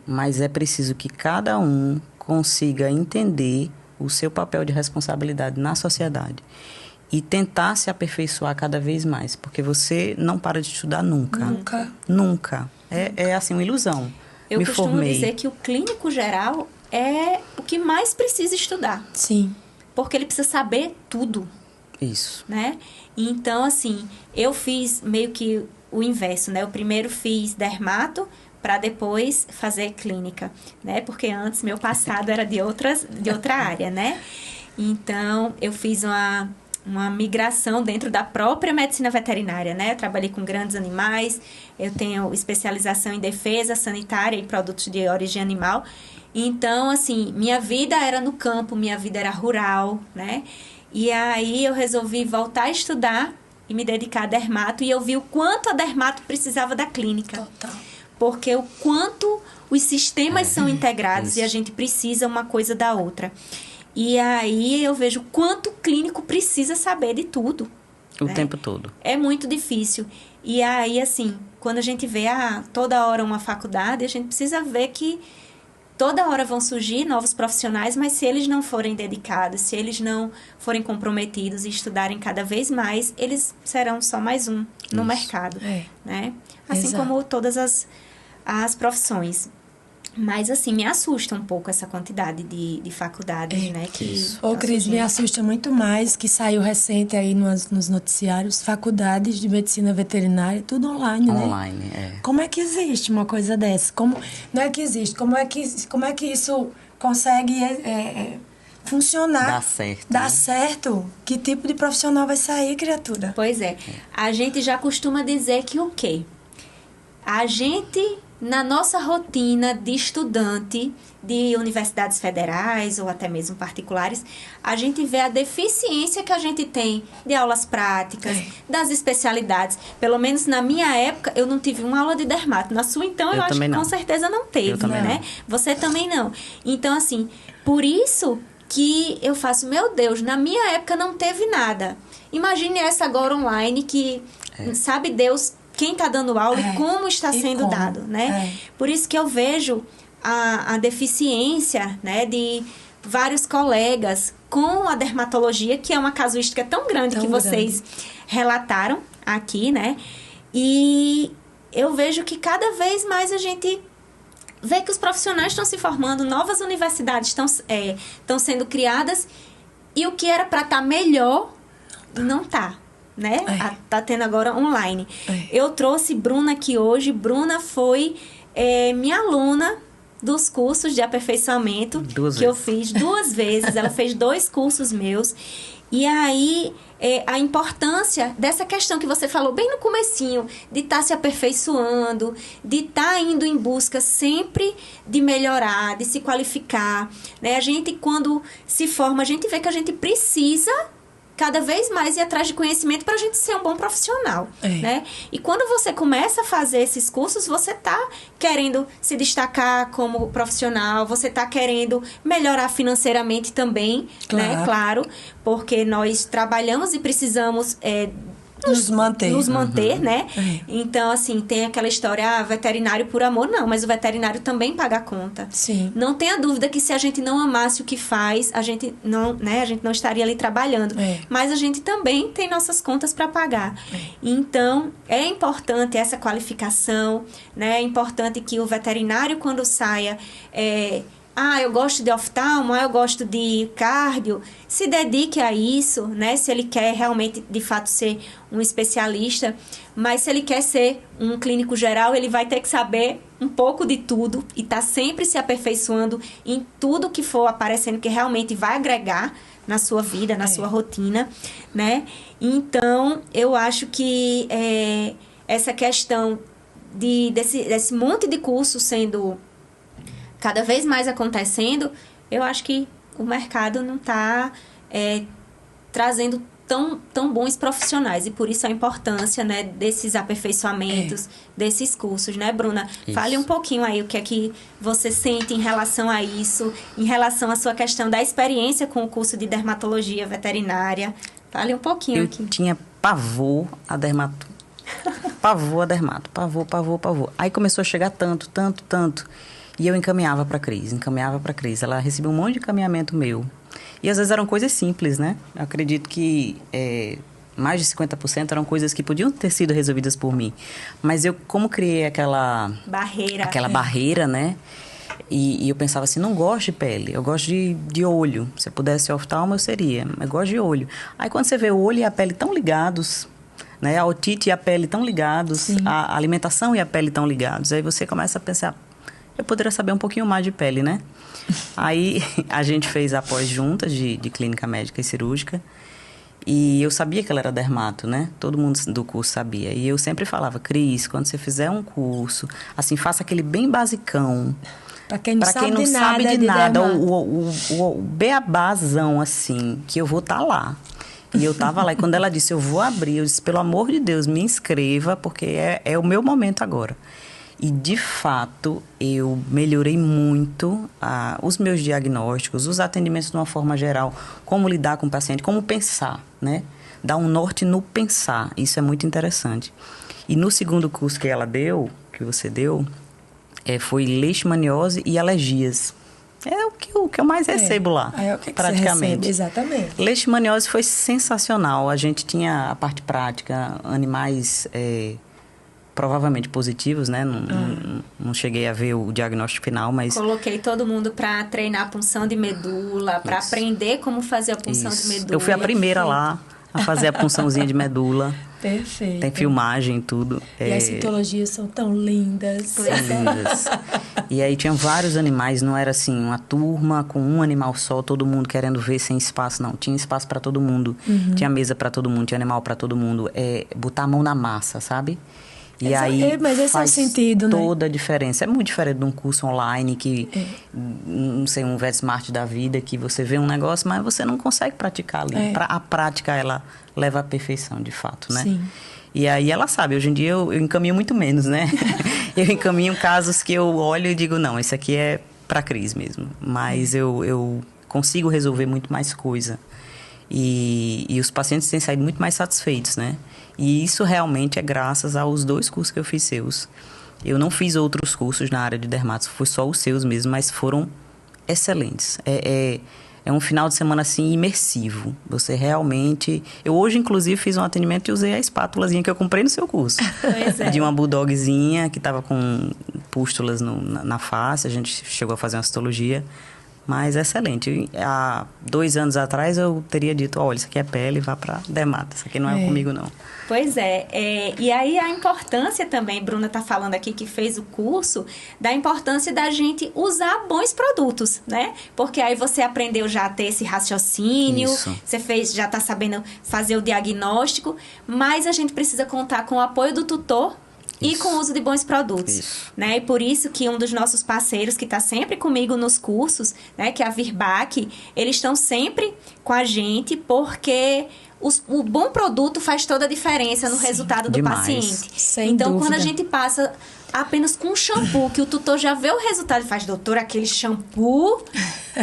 mas é preciso que cada um consiga entender o seu papel de responsabilidade na sociedade e tentar se aperfeiçoar cada vez mais, porque você não para de estudar nunca. Nunca. É assim, uma ilusão. Eu costumo dizer que o clínico geral é o que mais precisa estudar. Sim. Porque ele precisa saber tudo. Isso. Né? Então, assim, eu fiz meio que o inverso, né? Eu primeiro fiz dermato para depois fazer clínica, né? Porque antes meu passado era de outra área, né? Então, eu fiz uma migração dentro da própria medicina veterinária, né? Eu trabalhei com grandes animais, eu tenho especialização em defesa sanitária e produtos de origem animal. Então, assim, minha vida era no campo, minha vida era rural, né? E aí eu resolvi voltar a estudar e me dedicar a dermato. E eu vi o quanto a dermato precisava da clínica. Total. Porque o quanto os sistemas são integrados e a gente precisa uma coisa da outra. E aí eu vejo o quanto o clínico precisa saber de tudo. O tempo todo. É muito difícil. E aí, assim, quando a gente vê toda hora uma faculdade, a gente precisa ver que toda hora vão surgir novos profissionais, mas se eles não forem dedicados, se eles não forem comprometidos e estudarem cada vez mais, eles serão só mais um no mercado, né? Assim como todas as profissões. Mas, assim, me assusta um pouco essa quantidade de faculdades, né? Cris, me assusta muito mais que saiu recente aí nos noticiários, faculdades de medicina veterinária, tudo online, né? Online, Como é que existe uma coisa dessa? Não é que existe, como é que isso consegue funcionar? Dá certo. Dá certo? Que tipo de profissional vai sair, criatura? Pois é. A gente já costuma dizer que o quê? A gente, na nossa rotina de estudante de universidades federais ou até mesmo particulares, a gente vê a deficiência que a gente tem de aulas práticas, das especialidades. Pelo menos na minha época, eu não tive uma aula de dermato. Na sua, então, eu acho que com certeza não teve, né? Você também não. Então, assim, por isso que eu faço, meu Deus, na minha época não teve nada. Imagine essa agora online que, sabe Deus, quem está dando aula e como está sendo dado, né? Por isso que eu vejo a deficiência, né, de vários colegas com a dermatologia, que é uma casuística tão grande que vocês relataram aqui, né? E eu vejo que cada vez mais a gente vê que os profissionais estão se formando, novas universidades estão sendo criadas e o que era para estar melhor não está. Né? Tá tendo agora online. Eu trouxe Bruna aqui hoje. Bruna foi minha aluna dos cursos de aperfeiçoamento eu fiz 2 vezes. Ela fez 2 cursos meus. E aí, a importância dessa questão que você falou bem no comecinho, de estar se aperfeiçoando, de estar indo em busca sempre de melhorar, de se qualificar. Né? A gente, quando se forma, a gente vê que a gente precisa cada vez mais ir atrás de conhecimento para a gente ser um bom profissional, né? E quando você começa a fazer esses cursos, você está querendo se destacar como profissional, você está querendo melhorar financeiramente também, né? Claro, porque nós trabalhamos e precisamos... nos manter, né? Então, assim, tem aquela história, veterinário por amor, não, mas o veterinário também paga a conta. Sim. Não tenha dúvida que se a gente não amasse o que faz, a gente não estaria ali trabalhando. Mas a gente também tem nossas contas para pagar. Então, é importante essa qualificação, né? É importante que o veterinário, quando saia... eu gosto de oftalmo, eu gosto de cardio, se dedique a isso, né? Se ele quer realmente, de fato, ser um especialista, mas se ele quer ser um clínico geral, ele vai ter que saber um pouco de tudo e tá sempre se aperfeiçoando em tudo que for aparecendo que realmente vai agregar na sua vida, na sua rotina, né? Então, eu acho que essa questão desse monte de cursos sendo... cada vez mais acontecendo, eu acho que o mercado não está trazendo tão bons profissionais. E por isso a importância, né, desses aperfeiçoamentos, desses cursos, né, Bruna? Isso. Fale um pouquinho aí o que é que você sente em relação a isso, em relação à sua questão da experiência com o curso de dermatologia veterinária. Fale um pouquinho aqui. Eu tinha pavor a dermato. Pavor. Aí começou a chegar tanto. E eu encaminhava para a Cris. Ela recebia um monte de encaminhamento meu. E às vezes eram coisas simples, né? Eu acredito que mais de 50% eram coisas que podiam ter sido resolvidas por mim. Mas eu, como criei aquela barreira, né? E eu pensava assim, não gosto de pele, eu gosto de olho. Se eu pudesse ser oftalmo, eu seria. Eu gosto de olho. Aí quando você vê o olho e a pele tão ligados... né? A otite e a pele tão ligados. Sim. A alimentação e a pele tão ligados. Aí você começa a pensar... eu poderia saber um pouquinho mais de pele, né? Aí a gente fez a pós juntas de clínica médica e cirúrgica. E eu sabia que ela era dermato, né? Todo mundo do curso sabia. E eu sempre falava, Cris, quando você fizer um curso, assim, faça aquele bem basicão. Pra quem não sabe de nada, o beabazão, assim, que eu vou estar lá. E eu tava lá, e quando ela disse, eu vou abrir, eu disse, pelo amor de Deus, me inscreva, porque é o meu momento agora. E, de fato, eu melhorei muito os meus diagnósticos, os atendimentos de uma forma geral, como lidar com o paciente, como pensar, né? Dar um norte no pensar, isso é muito interessante. E no segundo curso que ela deu, que você deu, foi leishmaniose e alergias. É o que eu mais recebo lá, o que praticamente. Você recebe, exatamente. Leishmaniose foi sensacional. A gente tinha a parte prática, animais... provavelmente positivos, né? Não cheguei a ver o diagnóstico final, mas... Coloquei todo mundo para treinar a punção de medula, para aprender como fazer a punção de medula. Eu fui a primeira lá a fazer a punçãozinha de medula. Perfeito. Tem filmagem e tudo. E as citologias são tão lindas. Lindas. E aí tinham vários animais, não era assim, uma turma com um animal só, todo mundo querendo ver sem espaço, não. Tinha espaço para todo mundo. Tinha mesa para todo mundo, tinha animal para todo mundo. Botar a mão na massa, sabe? E aí mas esse faz é o sentido, toda a diferença. É muito diferente de um curso online que, não sei, um VetSmart da vida, que você vê um negócio, mas você não consegue praticar ali. A prática, ela leva à perfeição, de fato, né? Sim. E aí ela sabe, hoje em dia eu encaminho muito menos, né? Eu encaminho casos que eu olho e digo, não, esse aqui é pra Cris mesmo. Mas eu consigo resolver muito mais coisa. E os pacientes têm saído muito mais satisfeitos, né? E isso realmente é graças aos 2 cursos que eu fiz seus. Eu não fiz outros cursos na área de dermatos, foi só os seus mesmo, mas foram excelentes. É um final de semana, assim, imersivo. Você realmente... Eu hoje, inclusive, fiz um atendimento e usei a espátulazinha que eu comprei no seu curso. Pois é. De uma bulldogzinha que estava com pústulas na face. A gente chegou a fazer uma citologia. Mas é excelente. Há 2 anos atrás eu teria dito, olha, isso aqui é pele, vá para dermato. Isso aqui não é comigo, não. Pois e aí a importância também, Bruna está falando aqui que fez o curso, da importância da gente usar bons produtos, né? Porque aí você aprendeu já a ter esse raciocínio, você já está sabendo fazer o diagnóstico, mas a gente precisa contar com o apoio do tutor e com o uso de bons produtos, né? E por isso que um dos nossos parceiros, que está sempre comigo nos cursos, né? Que é a Virbac, eles estão sempre com a gente, porque o bom produto faz toda a diferença no resultado do demais. paciente. Sem então, dúvida. quando a gente passa apenas com um shampoo, que o tutor já vê o resultado e faz, doutor, aquele shampoo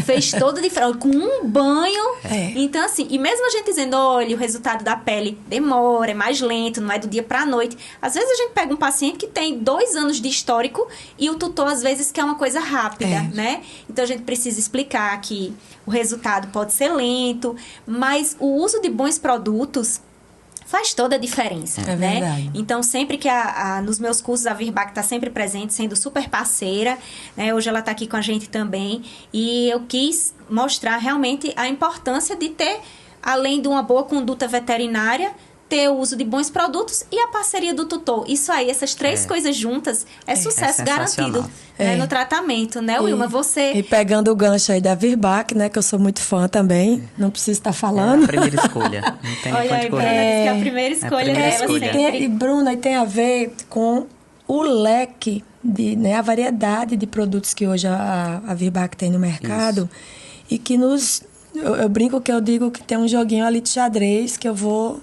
fez toda a diferença. Com um banho. Então, assim, e mesmo a gente dizendo, olha, o resultado da pele demora, é mais lento, não é do dia pra noite. Às vezes a gente pega um paciente que tem 2 anos de histórico e o tutor, às vezes, quer uma coisa rápida, né? Então, a gente precisa explicar que o resultado pode ser lento, mas o uso de bons produtos faz toda a diferença, É né? verdade. Então, sempre que nos meus cursos a Virbac está sempre presente, sendo super parceira, né? Hoje ela está aqui com a gente também. E eu quis mostrar realmente a importância de ter, além de uma boa conduta veterinária, ter o uso de bons produtos e a parceria do tutor. Isso aí, essas 3 coisas juntas, é sucesso garantido, né, no tratamento, né, Wilma? E pegando o gancho aí da Virbac, né, que eu sou muito fã também, não preciso estar falando. É a primeira escolha. Não tem Olha aí, Bruna disse que a primeira escolha dela sempre. E, Bruna, e tem a ver com o leque, né, a variedade de produtos que hoje a Virbac tem no mercado. E que eu brinco que eu digo que tem um joguinho ali de xadrez que eu vou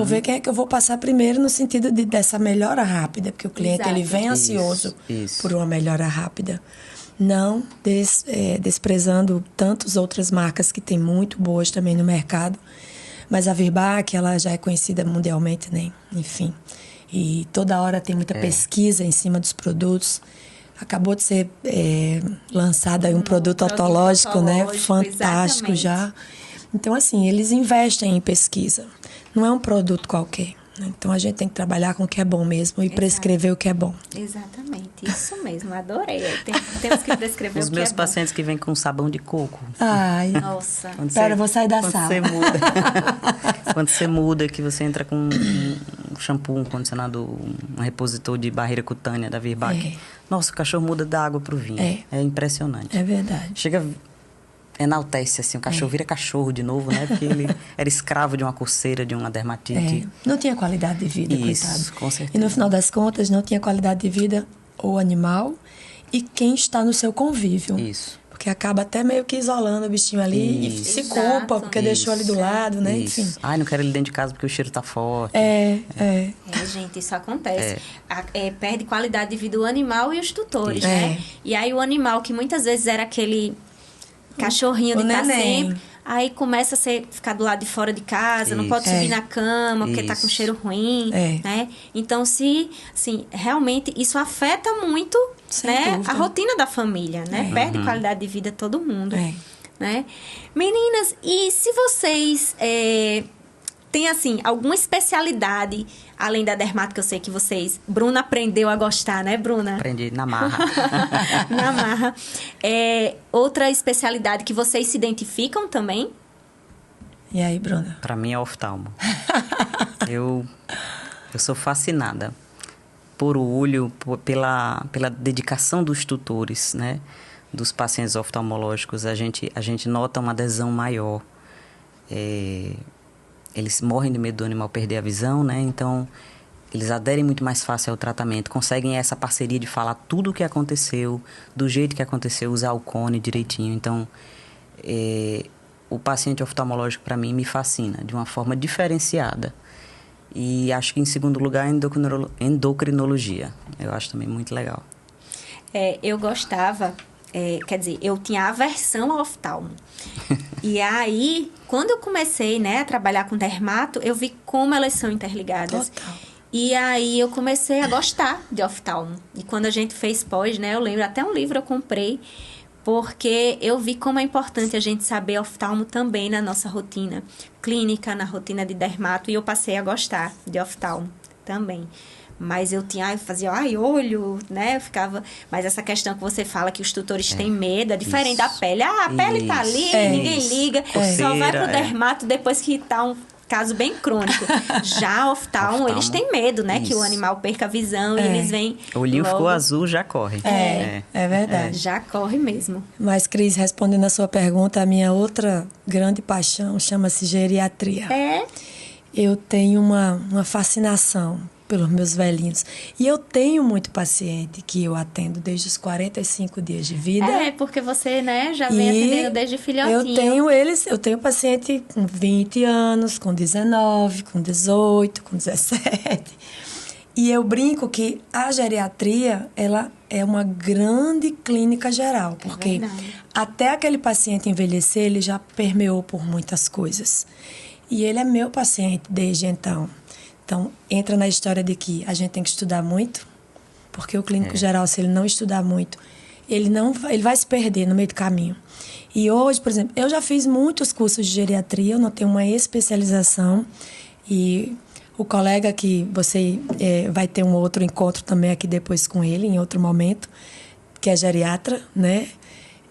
ver quem é que eu vou passar primeiro no sentido dessa melhora rápida, porque o cliente ele vem ansioso por uma melhora rápida. Não desprezando tantas outras marcas que tem muito boas também no mercado, mas a Virbac, ela já é conhecida mundialmente, né? Enfim. E toda hora tem muita pesquisa em cima dos produtos. Acabou de ser lançado aí um produto otológico, né? Fantástico já. Então, assim, eles investem em pesquisa. Não é um produto qualquer. Né? Então, a gente tem que trabalhar com o que é bom mesmo e prescrever o que é bom. Exatamente, isso mesmo, adorei. Temos que prescrever o que é bom. Os meus pacientes que vêm com sabão de coco. Ai, nossa. Pera, eu vou sair da sala. Você muda. Quando você muda, que você entra com um shampoo, um condicionador, um repositor de barreira cutânea da Virbac. Nossa, o cachorro muda da água pro vinho. É impressionante. É verdade. Chega, enaltece, assim, o cachorro vira cachorro de novo, né? Porque ele era escravo de uma coceira, de uma dermatite. Não tinha qualidade de vida, coitado. Com certeza. E no final das contas, não tinha qualidade de vida o animal e quem está no seu convívio. Isso. Porque acaba até meio que isolando o bichinho ali e se culpa porque deixou ali do lado, né? Isso. Enfim. Ai, não quero ele dentro de casa porque o cheiro tá forte. Gente, isso acontece. Perde qualidade de vida o animal e os tutores, né? E aí o animal, que muitas vezes era aquele cachorrinho de estar sempre, aí começa a ficar do lado de fora de casa, não pode subir na cama porque tá com cheiro ruim, né? Então, realmente isso afeta muito, né, a rotina da família, né? Perde qualidade de vida todo mundo, né? Meninas, e se vocês têm, assim, alguma especialidade além da dermato, que eu sei que vocês... Bruna aprendeu a gostar, né, Bruna? Aprendi na marra. Na marra. Outra especialidade que vocês se identificam também? E aí, Bruna? Pra mim é oftalmo. Eu sou fascinada por olho, pela dedicação dos tutores, né? Dos pacientes oftalmológicos. A gente nota uma adesão maior. Eles morrem de medo do animal perder a visão, né? Então, eles aderem muito mais fácil ao tratamento, conseguem essa parceria de falar tudo o que aconteceu, do jeito que aconteceu, usar o cone direitinho. Então, o paciente oftalmológico, para mim, me fascina de uma forma diferenciada. E acho que, em segundo lugar, endocrinologia. Eu acho também muito legal. Eu gostava... quer dizer, eu tinha aversão ao oftalmo. E aí, quando eu comecei, né, a trabalhar com dermato, eu vi como elas são interligadas. Total. E aí, eu comecei a gostar de oftalmo. E quando a gente fez pós, né, eu lembro, até um livro eu comprei, porque eu vi como é importante a gente saber oftalmo também na nossa rotina clínica, na rotina de dermato, e eu passei a gostar de oftalmo também. Mas eu fazia, olho, né? Eu ficava... Mas essa questão que você fala que os tutores têm medo, é diferente da pele. A pele tá ali, ninguém liga. Só vai pro dermato depois que tá um caso bem crônico. Já oftalmo, eles têm medo, né? Que o animal perca a visão e eles vêm... O olhinho ficou azul, já corre. É verdade. Já corre mesmo. Mas, Cris, respondendo a sua pergunta, a minha outra grande paixão chama-se geriatria. Eu tenho uma fascinação pelos meus velhinhos. E eu tenho muito paciente que eu atendo desde os 45 dias de vida. Porque você, né, já vem atendendo desde filhotinho. Eu tenho paciente com 20 anos, com 19, com 18, com 17. E eu brinco que a geriatria, ela é uma grande clínica geral, porque até aquele paciente envelhecer, ele já permeou por muitas coisas. E ele é meu paciente desde então. Então, entra na história de que a gente tem que estudar muito, porque o clínico geral, se ele não estudar muito, ele vai se perder no meio do caminho. E hoje, por exemplo, eu já fiz muitos cursos de geriatria, eu não tenho uma especialização. E o colega que você vai ter um outro encontro também aqui depois com ele, em outro momento, que é geriatra, né?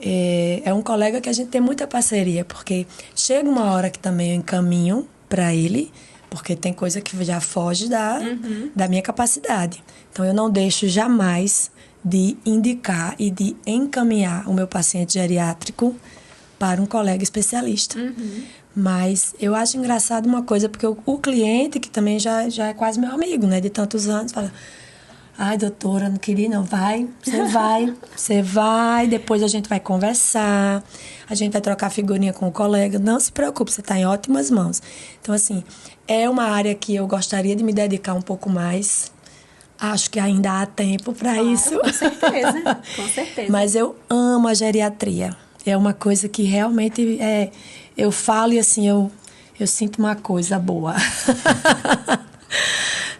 É um colega que a gente tem muita parceria, porque chega uma hora que também eu encaminho para ele, porque tem coisa que já foge da minha capacidade. Então, eu não deixo jamais de indicar e de encaminhar o meu paciente geriátrico para um colega especialista. Mas eu acho engraçado uma coisa, porque o cliente, que também já é quase meu amigo, né, de tantos anos, fala: ai, doutora, não queria, não. Você vai, depois a gente vai conversar, a gente vai trocar figurinha com o colega. Não se preocupe, você está em ótimas mãos. Então, assim, é uma área que eu gostaria de me dedicar um pouco mais. Acho que ainda há tempo para isso. Com certeza, com certeza. Mas eu amo a geriatria. É uma coisa que realmente eu falo e, assim, eu sinto uma coisa boa.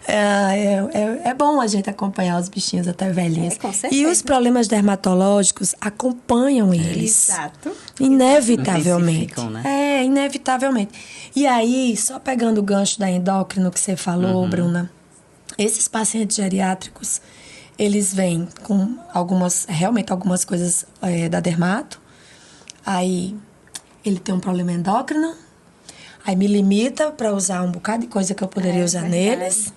É bom a gente acompanhar os bichinhos até velhinhos. Com certeza. E os problemas dermatológicos acompanham eles. Exato. Inevitavelmente. Né? Inevitavelmente. E aí, só pegando o gancho da endócrino que você falou, Bruna, esses pacientes geriátricos, eles vêm com realmente algumas coisas da dermato. Aí, ele tem um problema endócrino. Aí me limita para usar um bocado de coisa que eu poderia usar neles.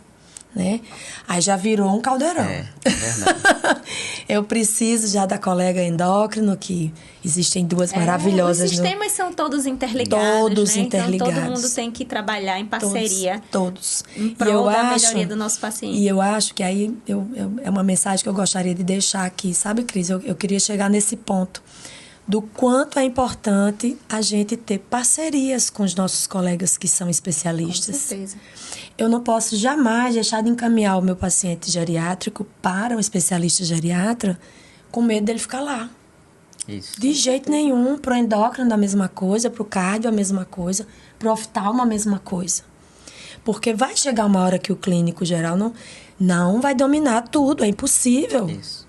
Né? Aí já virou um caldeirão. É verdade. Eu preciso já da colega endócrino, que existem duas maravilhosas. Os sistemas são todos interligados, todos né? interligados. Então todo mundo tem que trabalhar em parceria. Todos. Em prol da melhoria do nosso paciente. E eu acho que aí é uma mensagem que eu gostaria de deixar aqui. Sabe, Cris? Eu queria chegar nesse ponto do quanto é importante a gente ter parcerias com os nossos colegas que são especialistas. Com certeza. Eu não posso jamais deixar de encaminhar o meu paciente geriátrico para um especialista geriatra com medo dele ficar lá. Isso. De jeito nenhum. Para o endócrino a mesma coisa, para o cardio a mesma coisa, para o oftalmo a mesma coisa. Porque vai chegar uma hora que o clínico geral não vai dominar tudo, é impossível. Isso.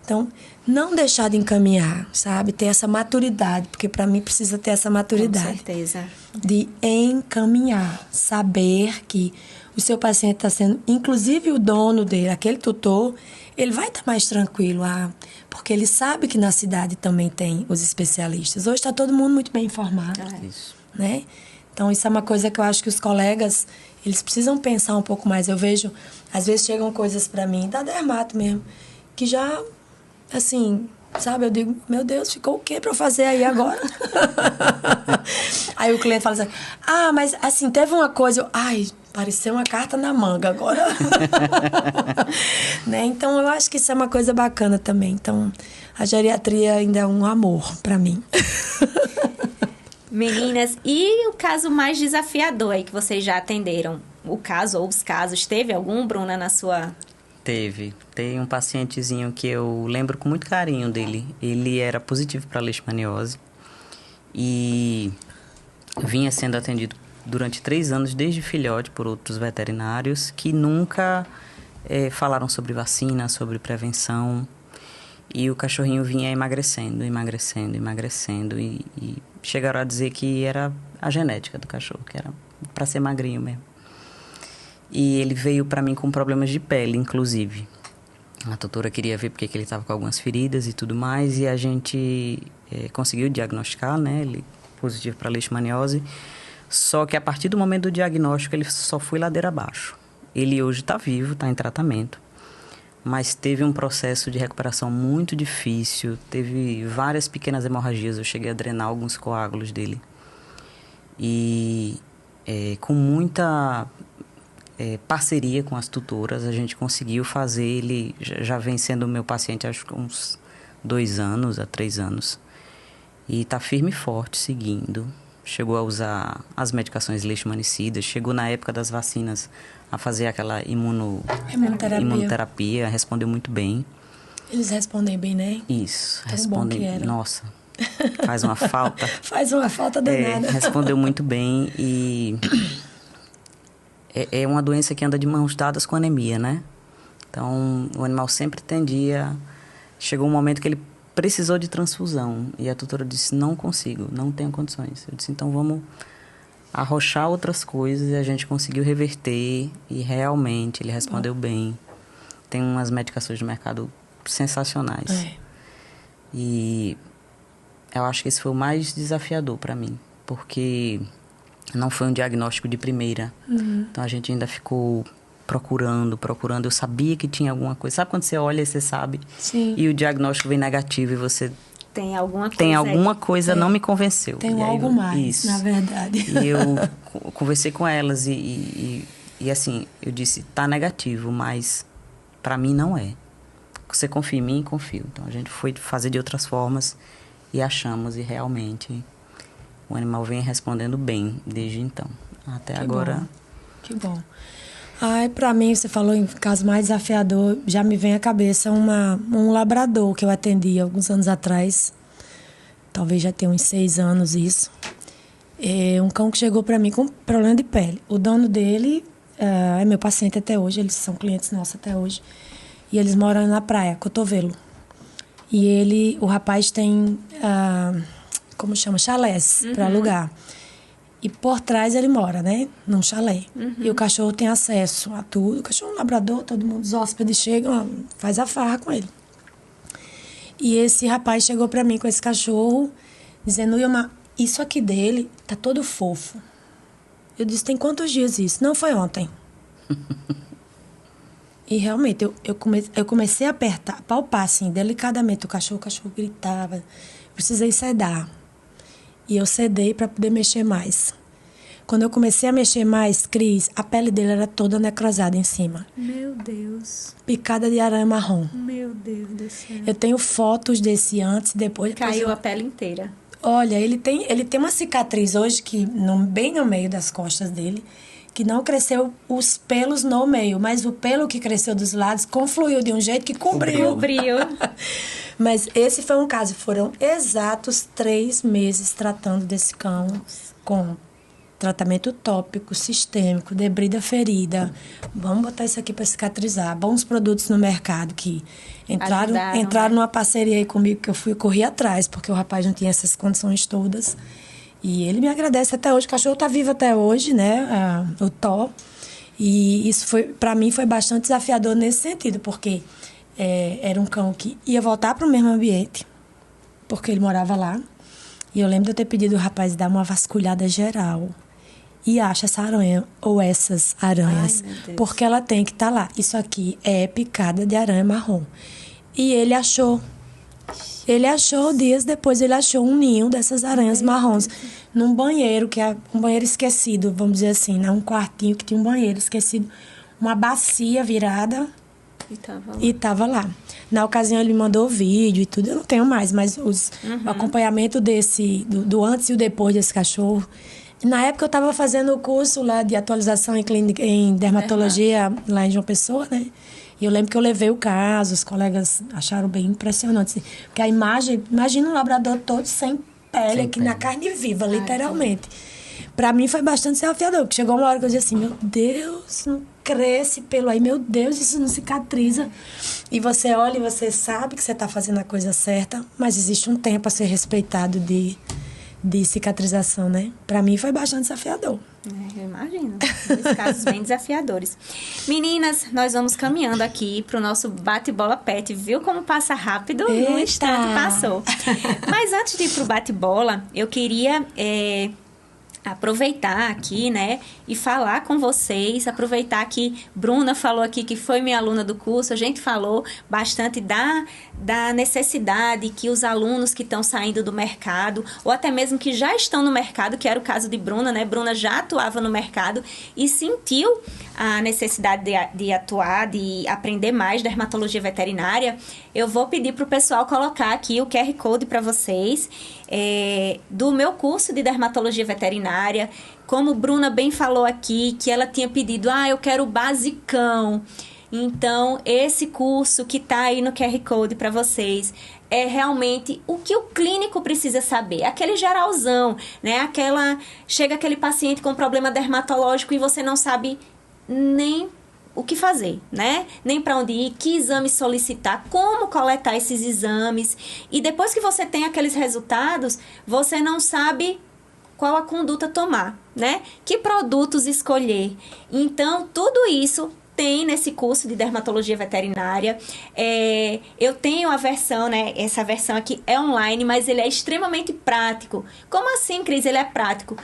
Então, não deixar de encaminhar, sabe? Ter essa maturidade, porque para mim precisa ter essa maturidade. Com certeza. De encaminhar, saber que o seu paciente está sendo, inclusive o dono dele, aquele tutor, ele vai estar mais tranquilo, porque ele sabe que na cidade também tem os especialistas. Hoje está todo mundo muito bem informado. Isso. Né? Então, isso é uma coisa que eu acho que os colegas, eles precisam pensar um pouco mais. Eu vejo, às vezes chegam coisas para mim, da dermato mesmo, que já, assim, sabe? Eu digo, meu Deus, ficou o que para eu fazer aí agora? Aí o cliente fala assim, mas assim, teve uma coisa, pareceu uma carta na manga agora. Né? Então, eu acho que isso é uma coisa bacana também. Então, a geriatria ainda é um amor para mim. Meninas, e o caso mais desafiador aí que vocês já atenderam? O caso ou os casos, teve algum, Bruna, na sua... Teve. Tem um pacientezinho que eu lembro com muito carinho dele. Ele era positivo para leishmaniose e vinha sendo atendido durante 3 anos, desde filhote, por outros veterinários que nunca falaram sobre vacina, sobre prevenção. E o cachorrinho vinha emagrecendo e chegaram a dizer que era a genética do cachorro, que era para ser magrinho mesmo. E ele veio para mim com problemas de pele, inclusive. A doutora queria ver porque que ele estava com algumas feridas e tudo mais, e a gente conseguiu diagnosticar, né, ele positivo para leishmaniose. Só que a partir do momento do diagnóstico, ele só foi ladeira abaixo. Ele hoje está vivo, está em tratamento, mas teve um processo de recuperação muito difícil, teve várias pequenas hemorragias, eu cheguei a drenar alguns coágulos dele. E com muita parceria com as tutoras, a gente conseguiu fazer. Ele já vem sendo meu paciente acho que uns 2 anos a 3 anos. E está firme e forte, seguindo. Chegou a usar as medicações leishmanicidas, chegou na época das vacinas a fazer aquela imunoterapia, respondeu muito bem. Eles respondem bem, né? Isso, Tão respondem. bom que era. Nossa, faz uma falta. Faz uma falta danada. Respondeu muito bem e é uma doença que anda de mãos dadas com anemia, né? Então, o animal sempre tendia... Chegou um momento que ele precisou de transfusão. E a tutora disse, não consigo, não tenho condições. Eu disse, então vamos arrochar outras coisas. E a gente conseguiu reverter. E realmente ele respondeu bem. Tem umas medicações no mercado sensacionais. E eu acho que esse foi o mais desafiador para mim. Porque não foi um diagnóstico de primeira. Então a gente ainda ficou procurando. Eu sabia que tinha alguma coisa. Sabe quando você olha e você sabe? Sim. E o diagnóstico vem negativo e você... Tem alguma coisa. Tem alguma coisa, não me convenceu. Tem algo mais, na verdade. E eu conversei com elas e assim, eu disse, tá negativo, mas para mim não é. Você confia em mim? Confio. Então a gente foi fazer de outras formas e achamos, e realmente o animal vem respondendo bem desde então. Até Que agora. bom. Que bom. Ai, pra mim, você falou em caso mais desafiador, já me vem à cabeça um labrador que eu atendi alguns anos atrás. Talvez já tenha uns 6 anos isso. É um cão que chegou pra mim com problema de pele. O dono dele é meu paciente até hoje, eles são clientes nossos até hoje. E eles moram na praia, Cotovelo. E o rapaz tem, como chama? Chalés pra alugar. E por trás ele mora, né? Num chalé. E o cachorro tem acesso a tudo. O cachorro é um labrador, todo mundo, os hóspedes chegam, faz a farra com ele. E esse rapaz chegou pra mim com esse cachorro, dizendo, Ilma, isso aqui dele tá todo fofo. Eu disse, tem quantos dias isso? Não, foi ontem. E realmente, eu comecei a apertar, palpar assim, delicadamente o cachorro gritava. Precisei sedar. E eu sedei para poder mexer mais. Quando eu comecei a mexer mais, Cris, a pele dele era toda necrosada em cima. Meu Deus. Picada de aranha marrom. Meu Deus do céu. Eu tenho fotos desse antes e depois. Caiu a pele inteira. Olha, ele tem uma cicatriz hoje, que bem no meio das costas dele, que não cresceu os pelos no meio, mas o pelo que cresceu dos lados confluiu de um jeito que cobriu. Mas esse foi um caso, foram exatos 3 meses tratando desse cão com tratamento tópico, sistêmico, debrida ferida. Vamos botar isso aqui para cicatrizar. Bons produtos no mercado que entraram numa parceria aí comigo, que eu corri atrás, porque o rapaz não tinha essas condições todas. E ele me agradece até hoje. O cachorro está vivo até hoje, né? O Thó. E isso para mim foi bastante desafiador nesse sentido, porque era um cão que ia voltar para o mesmo ambiente, porque ele morava lá. E eu lembro de eu ter pedido ao rapaz dar uma vasculhada geral. E acha essa aranha, ou essas aranhas, porque ela tem que estar lá. Isso aqui é picada de aranha marrom. E ele achou. Dias depois, ele achou um ninho dessas aranhas marrons num banheiro, que é um banheiro esquecido, vamos dizer assim, né? Um quartinho que tinha um banheiro esquecido, uma bacia virada. E tava lá. Na ocasião, ele me mandou o vídeo e tudo. Eu não tenho mais, mas o acompanhamento do antes e o depois desse cachorro. Na época, eu estava fazendo o curso lá de atualização em dermatologia lá em João Pessoa, né? E eu lembro que eu levei o caso, os colegas acharam bem impressionante. Porque a imagem, imagina um labrador todo sem pele, aqui na carne viva, literalmente. Para mim foi bastante desafiador, porque chegou uma hora que eu disse assim, meu Deus, não cresce pelo aí, meu Deus, isso não cicatriza. E você olha e você sabe que você está fazendo a coisa certa, mas existe um tempo a ser respeitado de cicatrização, né? Para mim foi bastante desafiador. Eu imagino. Dois casos bem desafiadores. Meninas, nós vamos caminhando aqui pro nosso bate-bola pet. Viu como passa rápido? Eita! Num instante passou. Mas antes de ir pro bate-bola, eu queria aproveitar aqui, né, e falar com vocês, aproveitar que Bruna falou aqui que foi minha aluna do curso, a gente falou bastante da necessidade que os alunos que estão saindo do mercado, ou até mesmo que já estão no mercado, que era o caso de Bruna, né, Bruna já atuava no mercado e sentiu a necessidade de atuar, de aprender mais dermatologia veterinária. Eu vou pedir para o pessoal colocar aqui o QR Code para vocês, do meu curso de dermatologia veterinária. Como Bruna bem falou aqui, que ela tinha pedido, eu quero o basicão. Então, esse curso que está aí no QR Code para vocês é realmente o que o clínico precisa saber. Aquele geralzão, né? Chega aquele paciente com problema dermatológico e você não sabe nem o que fazer, né? Nem para onde ir, que exame solicitar, como coletar esses exames. E depois que você tem aqueles resultados, você não sabe qual a conduta tomar, né? Que produtos escolher. Então, tudo isso tem nesse curso de dermatologia veterinária. Eu tenho a versão, né? Essa versão aqui é online, mas ele é extremamente prático. Como assim, Cris? Ele é prático?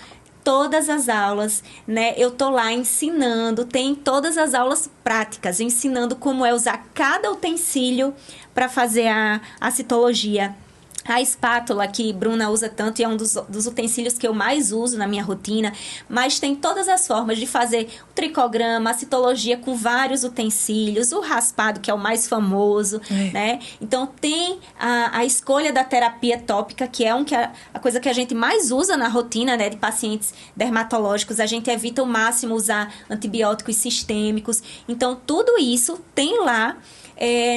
Todas as aulas, né? Eu tô lá ensinando, tem todas as aulas práticas, ensinando como é usar cada utensílio para fazer a citologia. A espátula que Bruna usa tanto e é um dos utensílios que eu mais uso na minha rotina, mas tem todas as formas de fazer o tricograma, a citologia com vários utensílios, o raspado, que é o mais famoso, né? Então, tem a escolha da terapia tópica, que é a coisa que a gente mais usa na rotina, né, de pacientes dermatológicos. A gente evita ao máximo usar antibióticos sistêmicos. Então, tudo isso tem lá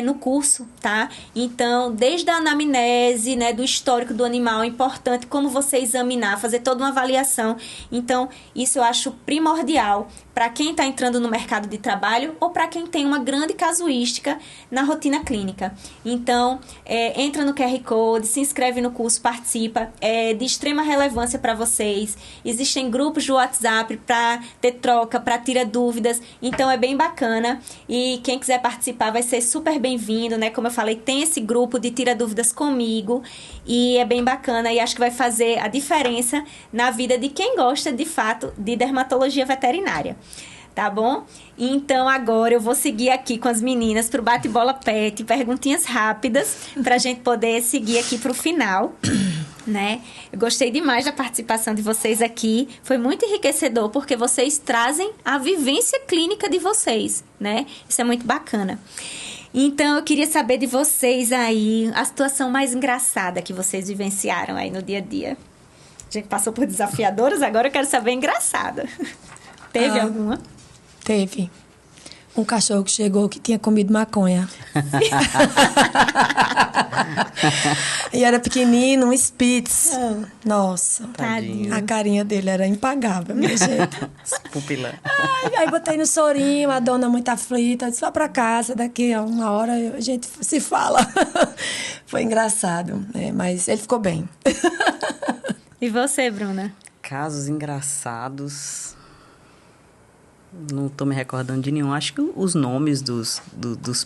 no curso, tá? Então, desde a anamnese, né, do histórico do animal, é importante como você examinar, fazer toda uma avaliação. Então, isso eu acho primordial para quem está entrando no mercado de trabalho ou para quem tem uma grande casuística na rotina clínica. Então, entra no QR Code, se inscreve no curso, participa. É de extrema relevância para vocês. Existem grupos de WhatsApp para ter troca, para tirar dúvidas. Então, é bem bacana. E quem quiser participar vai ser super bem-vindo, né? Como eu falei, tem esse grupo de tira dúvidas comigo e é bem bacana e acho que vai fazer a diferença na vida de quem gosta, de fato, de dermatologia veterinária. Tá bom? Então, agora eu vou seguir aqui com as meninas pro bate-bola pet, perguntinhas rápidas, pra gente poder seguir aqui pro final, né? Eu gostei demais da participação de vocês aqui, foi muito enriquecedor, porque vocês trazem a vivência clínica de vocês, né? Isso é muito bacana. Então, eu queria saber de vocês aí, a situação mais engraçada que vocês vivenciaram aí no dia a dia. A gente passou por desafiadoras, agora eu quero saber engraçada. Teve alguma? Teve. Um cachorro que chegou que tinha comido maconha. E era pequenino, um Spitz. Nossa, tadinho. A carinha dele era impagável, minha gente. Pupila. Aí botei no sorinho, a dona muito aflita, disse, vá pra casa, daqui a uma hora a gente se fala. Foi engraçado, né? Mas ele ficou bem. E você, Bruna? Casos engraçados... Não tô me recordando de nenhum. Acho que os nomes dos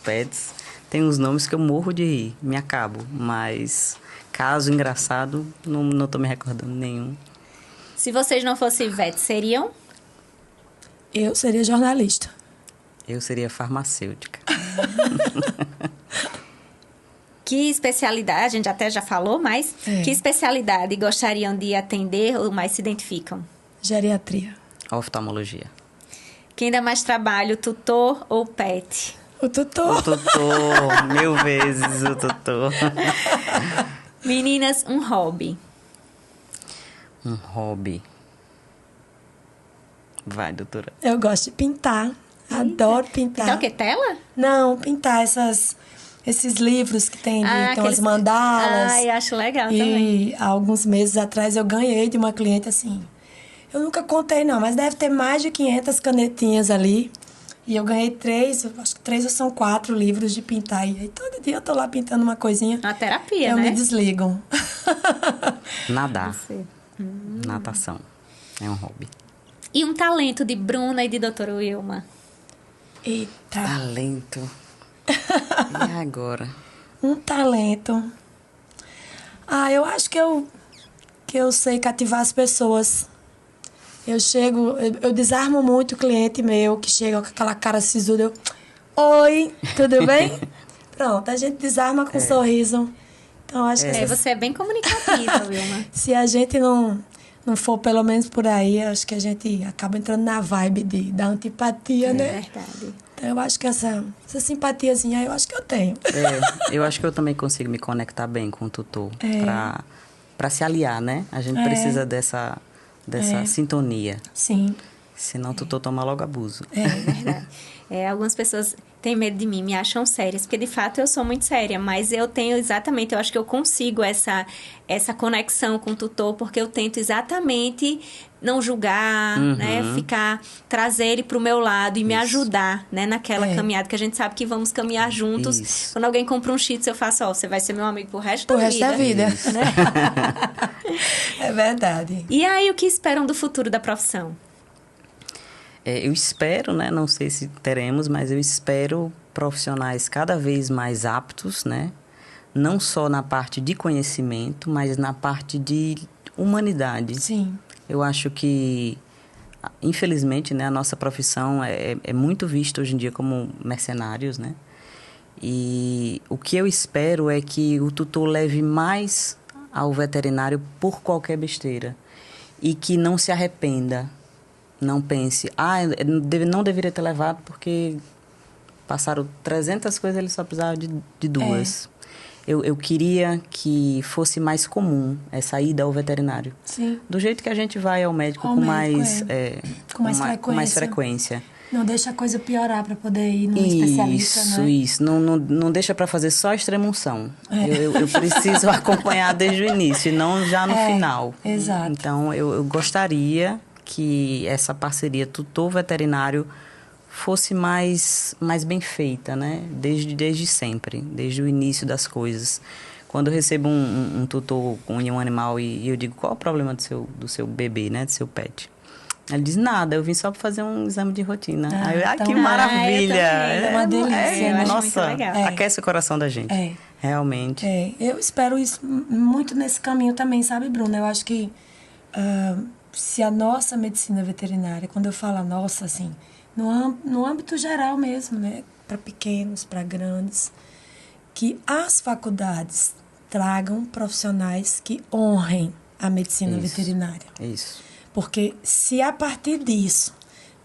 pets tem uns nomes que eu morro de rir, me acabo. Mas caso engraçado, não tô me recordando nenhum. Se vocês não fossem vet, seriam? Eu seria jornalista. Eu seria farmacêutica. Que especialidade, a gente até já falou, mas que especialidade gostariam de atender ou mais se identificam? Geriatria. Oftalmologia. Quem dá mais trabalho, tutor ou pet? O tutor. O tutor, 1000 vezes o tutor. Meninas, um hobby. Um hobby. Vai, doutora. Eu gosto de pintar. Adoro pintar. Pintar o quê? Tela? Não, pintar esses livros que tem as mandalas. Ai, acho legal e também. Há alguns meses atrás eu ganhei de uma cliente assim. Eu nunca contei não, mas deve ter mais de 500 canetinhas ali. E eu ganhei 3 ou são 4 livros de pintar. E aí todo dia eu tô lá pintando uma coisinha. Uma terapia, eu né? me desligo. Nadar. Natação. É um hobby. E um talento de Bruna e de doutora Wilma? Eita. Talento. E agora? Um talento. Eu acho que eu sei cativar as pessoas. Eu desarmo muito o cliente meu que chega com aquela cara sisuda. Oi, tudo bem? Pronto, a gente desarma com um sorriso. Então, acho que você é bem comunicativa, Wilma. se a gente não for pelo menos por aí, acho que a gente acaba entrando na vibe da antipatia, né? É verdade. Então, eu acho que essa simpatiazinha, eu acho que eu tenho. Eu acho que eu também consigo me conectar bem com o tutor. Para se aliar, né? A gente precisa dessa sintonia. Sim. Senão o tutor toma logo abuso. É verdade. Algumas pessoas têm medo de mim, me acham sérias, porque de fato eu sou muito séria, mas eu acho que eu consigo essa conexão com o tutor, porque eu tento exatamente não julgar, né, trazer ele para o meu lado e me ajudar, né, naquela caminhada que a gente sabe que vamos caminhar juntos. Isso. Quando alguém compra um Shih Tzu, eu faço, você vai ser meu amigo pro resto da vida. Da vida. Né? É verdade. E aí, o que esperam do futuro da profissão? Eu espero, né? Não sei se teremos, mas eu espero profissionais cada vez mais aptos, né? Não só na parte de conhecimento, mas na parte de humanidade. Sim. Eu acho que, infelizmente, né, a nossa profissão é muito vista hoje em dia como mercenários, né? E o que eu espero é que o tutor leve mais ao veterinário por qualquer besteira e que não se arrependa. Não pense, não deveria ter levado porque passaram 300 coisas, ele só precisava de 2. Eu queria que fosse mais comum essa ida ao veterinário. Sim. Do jeito que a gente vai ao médico com mais frequência. Não deixa a coisa piorar para poder ir num especialista, né? Isso. Não deixa para fazer só extrema-unção. Eu preciso acompanhar desde o início e não já no final. Exato. Então, eu gostaria que essa parceria tutor-veterinário fosse mais bem feita, né? Desde sempre, desde o início das coisas. Quando eu recebo um tutor com um animal e eu digo, qual é o problema do seu bebê, né? Do seu pet? Ele diz, nada, eu vim só para fazer um exame de rotina. Que maravilha! É uma delícia. Eu acho nossa, muito legal. aquece o coração da gente. Realmente. Eu espero isso muito nesse caminho também, sabe, Bruna? Eu acho que se a nossa medicina veterinária, quando eu falo a nossa, assim, no âmbito geral mesmo, né? Para pequenos, para grandes, que as faculdades tragam profissionais que honrem a medicina veterinária. Isso. Porque se a partir disso,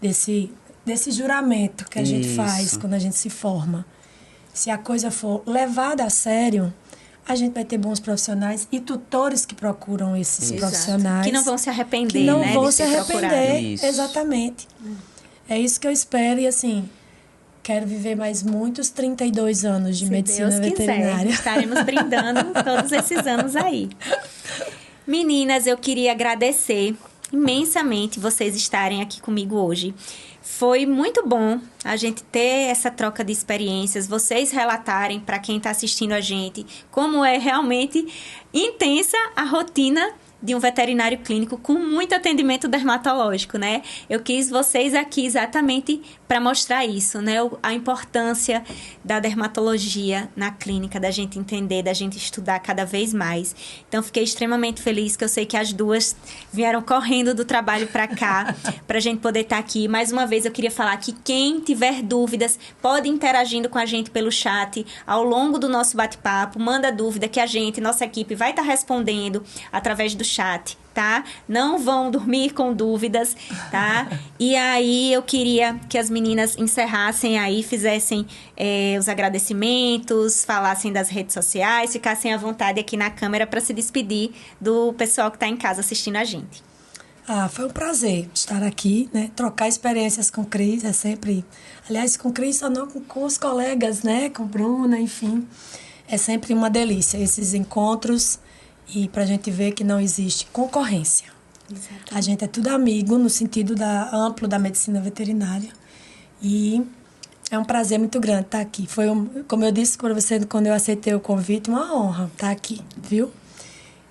desse juramento que a gente faz quando a gente se forma, se a coisa for levada a sério, a gente vai ter bons profissionais e tutores que procuram esses profissionais. Que não vão se arrepender, que não né? vão de se arrepender. Isso. Exatamente. É isso que eu espero e, assim, quero viver mais muitos 32 anos de medicina veterinária. Quiser, estaremos brindando todos esses anos aí. Meninas, eu queria agradecer imensamente vocês estarem aqui comigo hoje. Foi muito bom a gente ter essa troca de experiências, vocês relatarem para quem está assistindo a gente como é realmente intensa a rotina de um veterinário clínico com muito atendimento dermatológico, né? Eu quis vocês aqui exatamente para mostrar isso, né? A importância da dermatologia na clínica, da gente entender, da gente estudar cada vez mais. Então, fiquei extremamente feliz que eu sei que as duas vieram correndo do trabalho para cá, para a gente poder estar aqui. Mais uma vez, eu queria falar que quem tiver dúvidas, pode ir interagindo com a gente pelo chat ao longo do nosso bate-papo. Manda dúvida que a gente, nossa equipe, vai estar respondendo através do chat, tá? Não vão dormir com dúvidas, tá? E aí eu queria que as meninas encerrassem aí, fizessem os agradecimentos, falassem das redes sociais, ficassem à vontade aqui na câmera para se despedir do pessoal que está em casa assistindo a gente. Foi um prazer estar aqui, né? Trocar experiências com o Cris, é sempre... Aliás, com o Cris só não com os colegas, né? Com Bruna, enfim. É sempre uma delícia esses encontros e para a gente ver que não existe concorrência. Exatamente. A gente é tudo amigo no sentido amplo da medicina veterinária. E é um prazer muito grande estar aqui. Foi, como eu disse para você quando eu aceitei o convite, uma honra estar aqui, viu?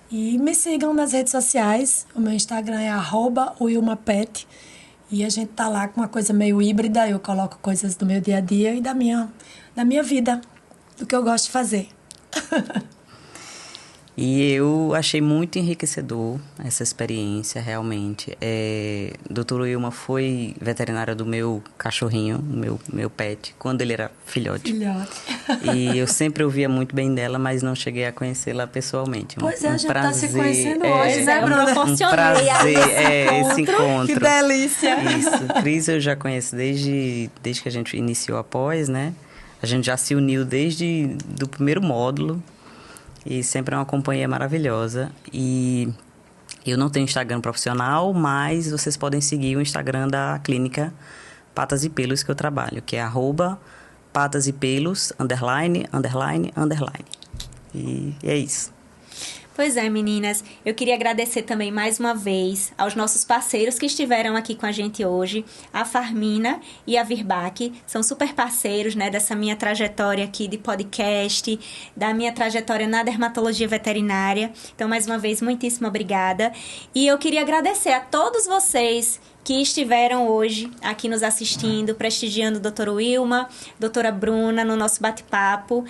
E me sigam nas redes sociais. O meu Instagram é @wilmapet. E a gente tá lá com uma coisa meio híbrida. Eu coloco coisas do meu dia a dia e da minha vida, do que eu gosto de fazer. E eu achei muito enriquecedor essa experiência, realmente. Doutora Wilma foi veterinária do meu cachorrinho, meu pet, quando ele era filhote. E eu sempre ouvia muito bem dela, mas não cheguei a conhecê-la pessoalmente. Pois é, a gente prazer, tá se conhecendo hoje, né, Bruna? Um prazer, esse encontro. Que delícia! Isso. Cris eu já conheço desde que a gente iniciou a pós, né? A gente já se uniu desde do primeiro módulo. E sempre é uma companhia maravilhosa. E eu não tenho Instagram profissional, mas vocês podem seguir o Instagram da clínica Patas e Pelos que eu trabalho, que é @patas e pelos, ___. E é isso. Pois é, meninas. Eu queria agradecer também mais uma vez aos nossos parceiros que estiveram aqui com a gente hoje, a Farmina e a Virbac. São super parceiros, né, dessa minha trajetória aqui de podcast, da minha trajetória na dermatologia veterinária. Então, mais uma vez, muitíssimo obrigada. E eu queria agradecer a todos vocês que estiveram hoje aqui nos assistindo, prestigiando a doutora Wilma, doutora Bruna no nosso bate-papo.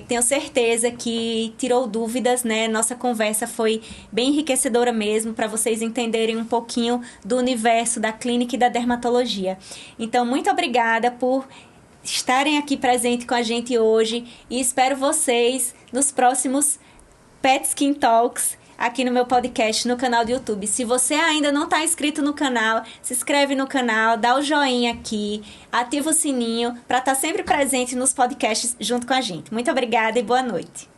Tenho certeza que tirou dúvidas, né? Nossa conversa foi bem enriquecedora mesmo, para vocês entenderem um pouquinho do universo da clínica e da dermatologia. Então, muito obrigada por estarem aqui presente com a gente hoje e espero vocês nos próximos Pet Skin Talks aqui no meu podcast, no canal do YouTube. Se você ainda não está inscrito no canal, se inscreve no canal, dá o joinha aqui, ativa o sininho para estar sempre presente nos podcasts junto com a gente. Muito obrigada e boa noite.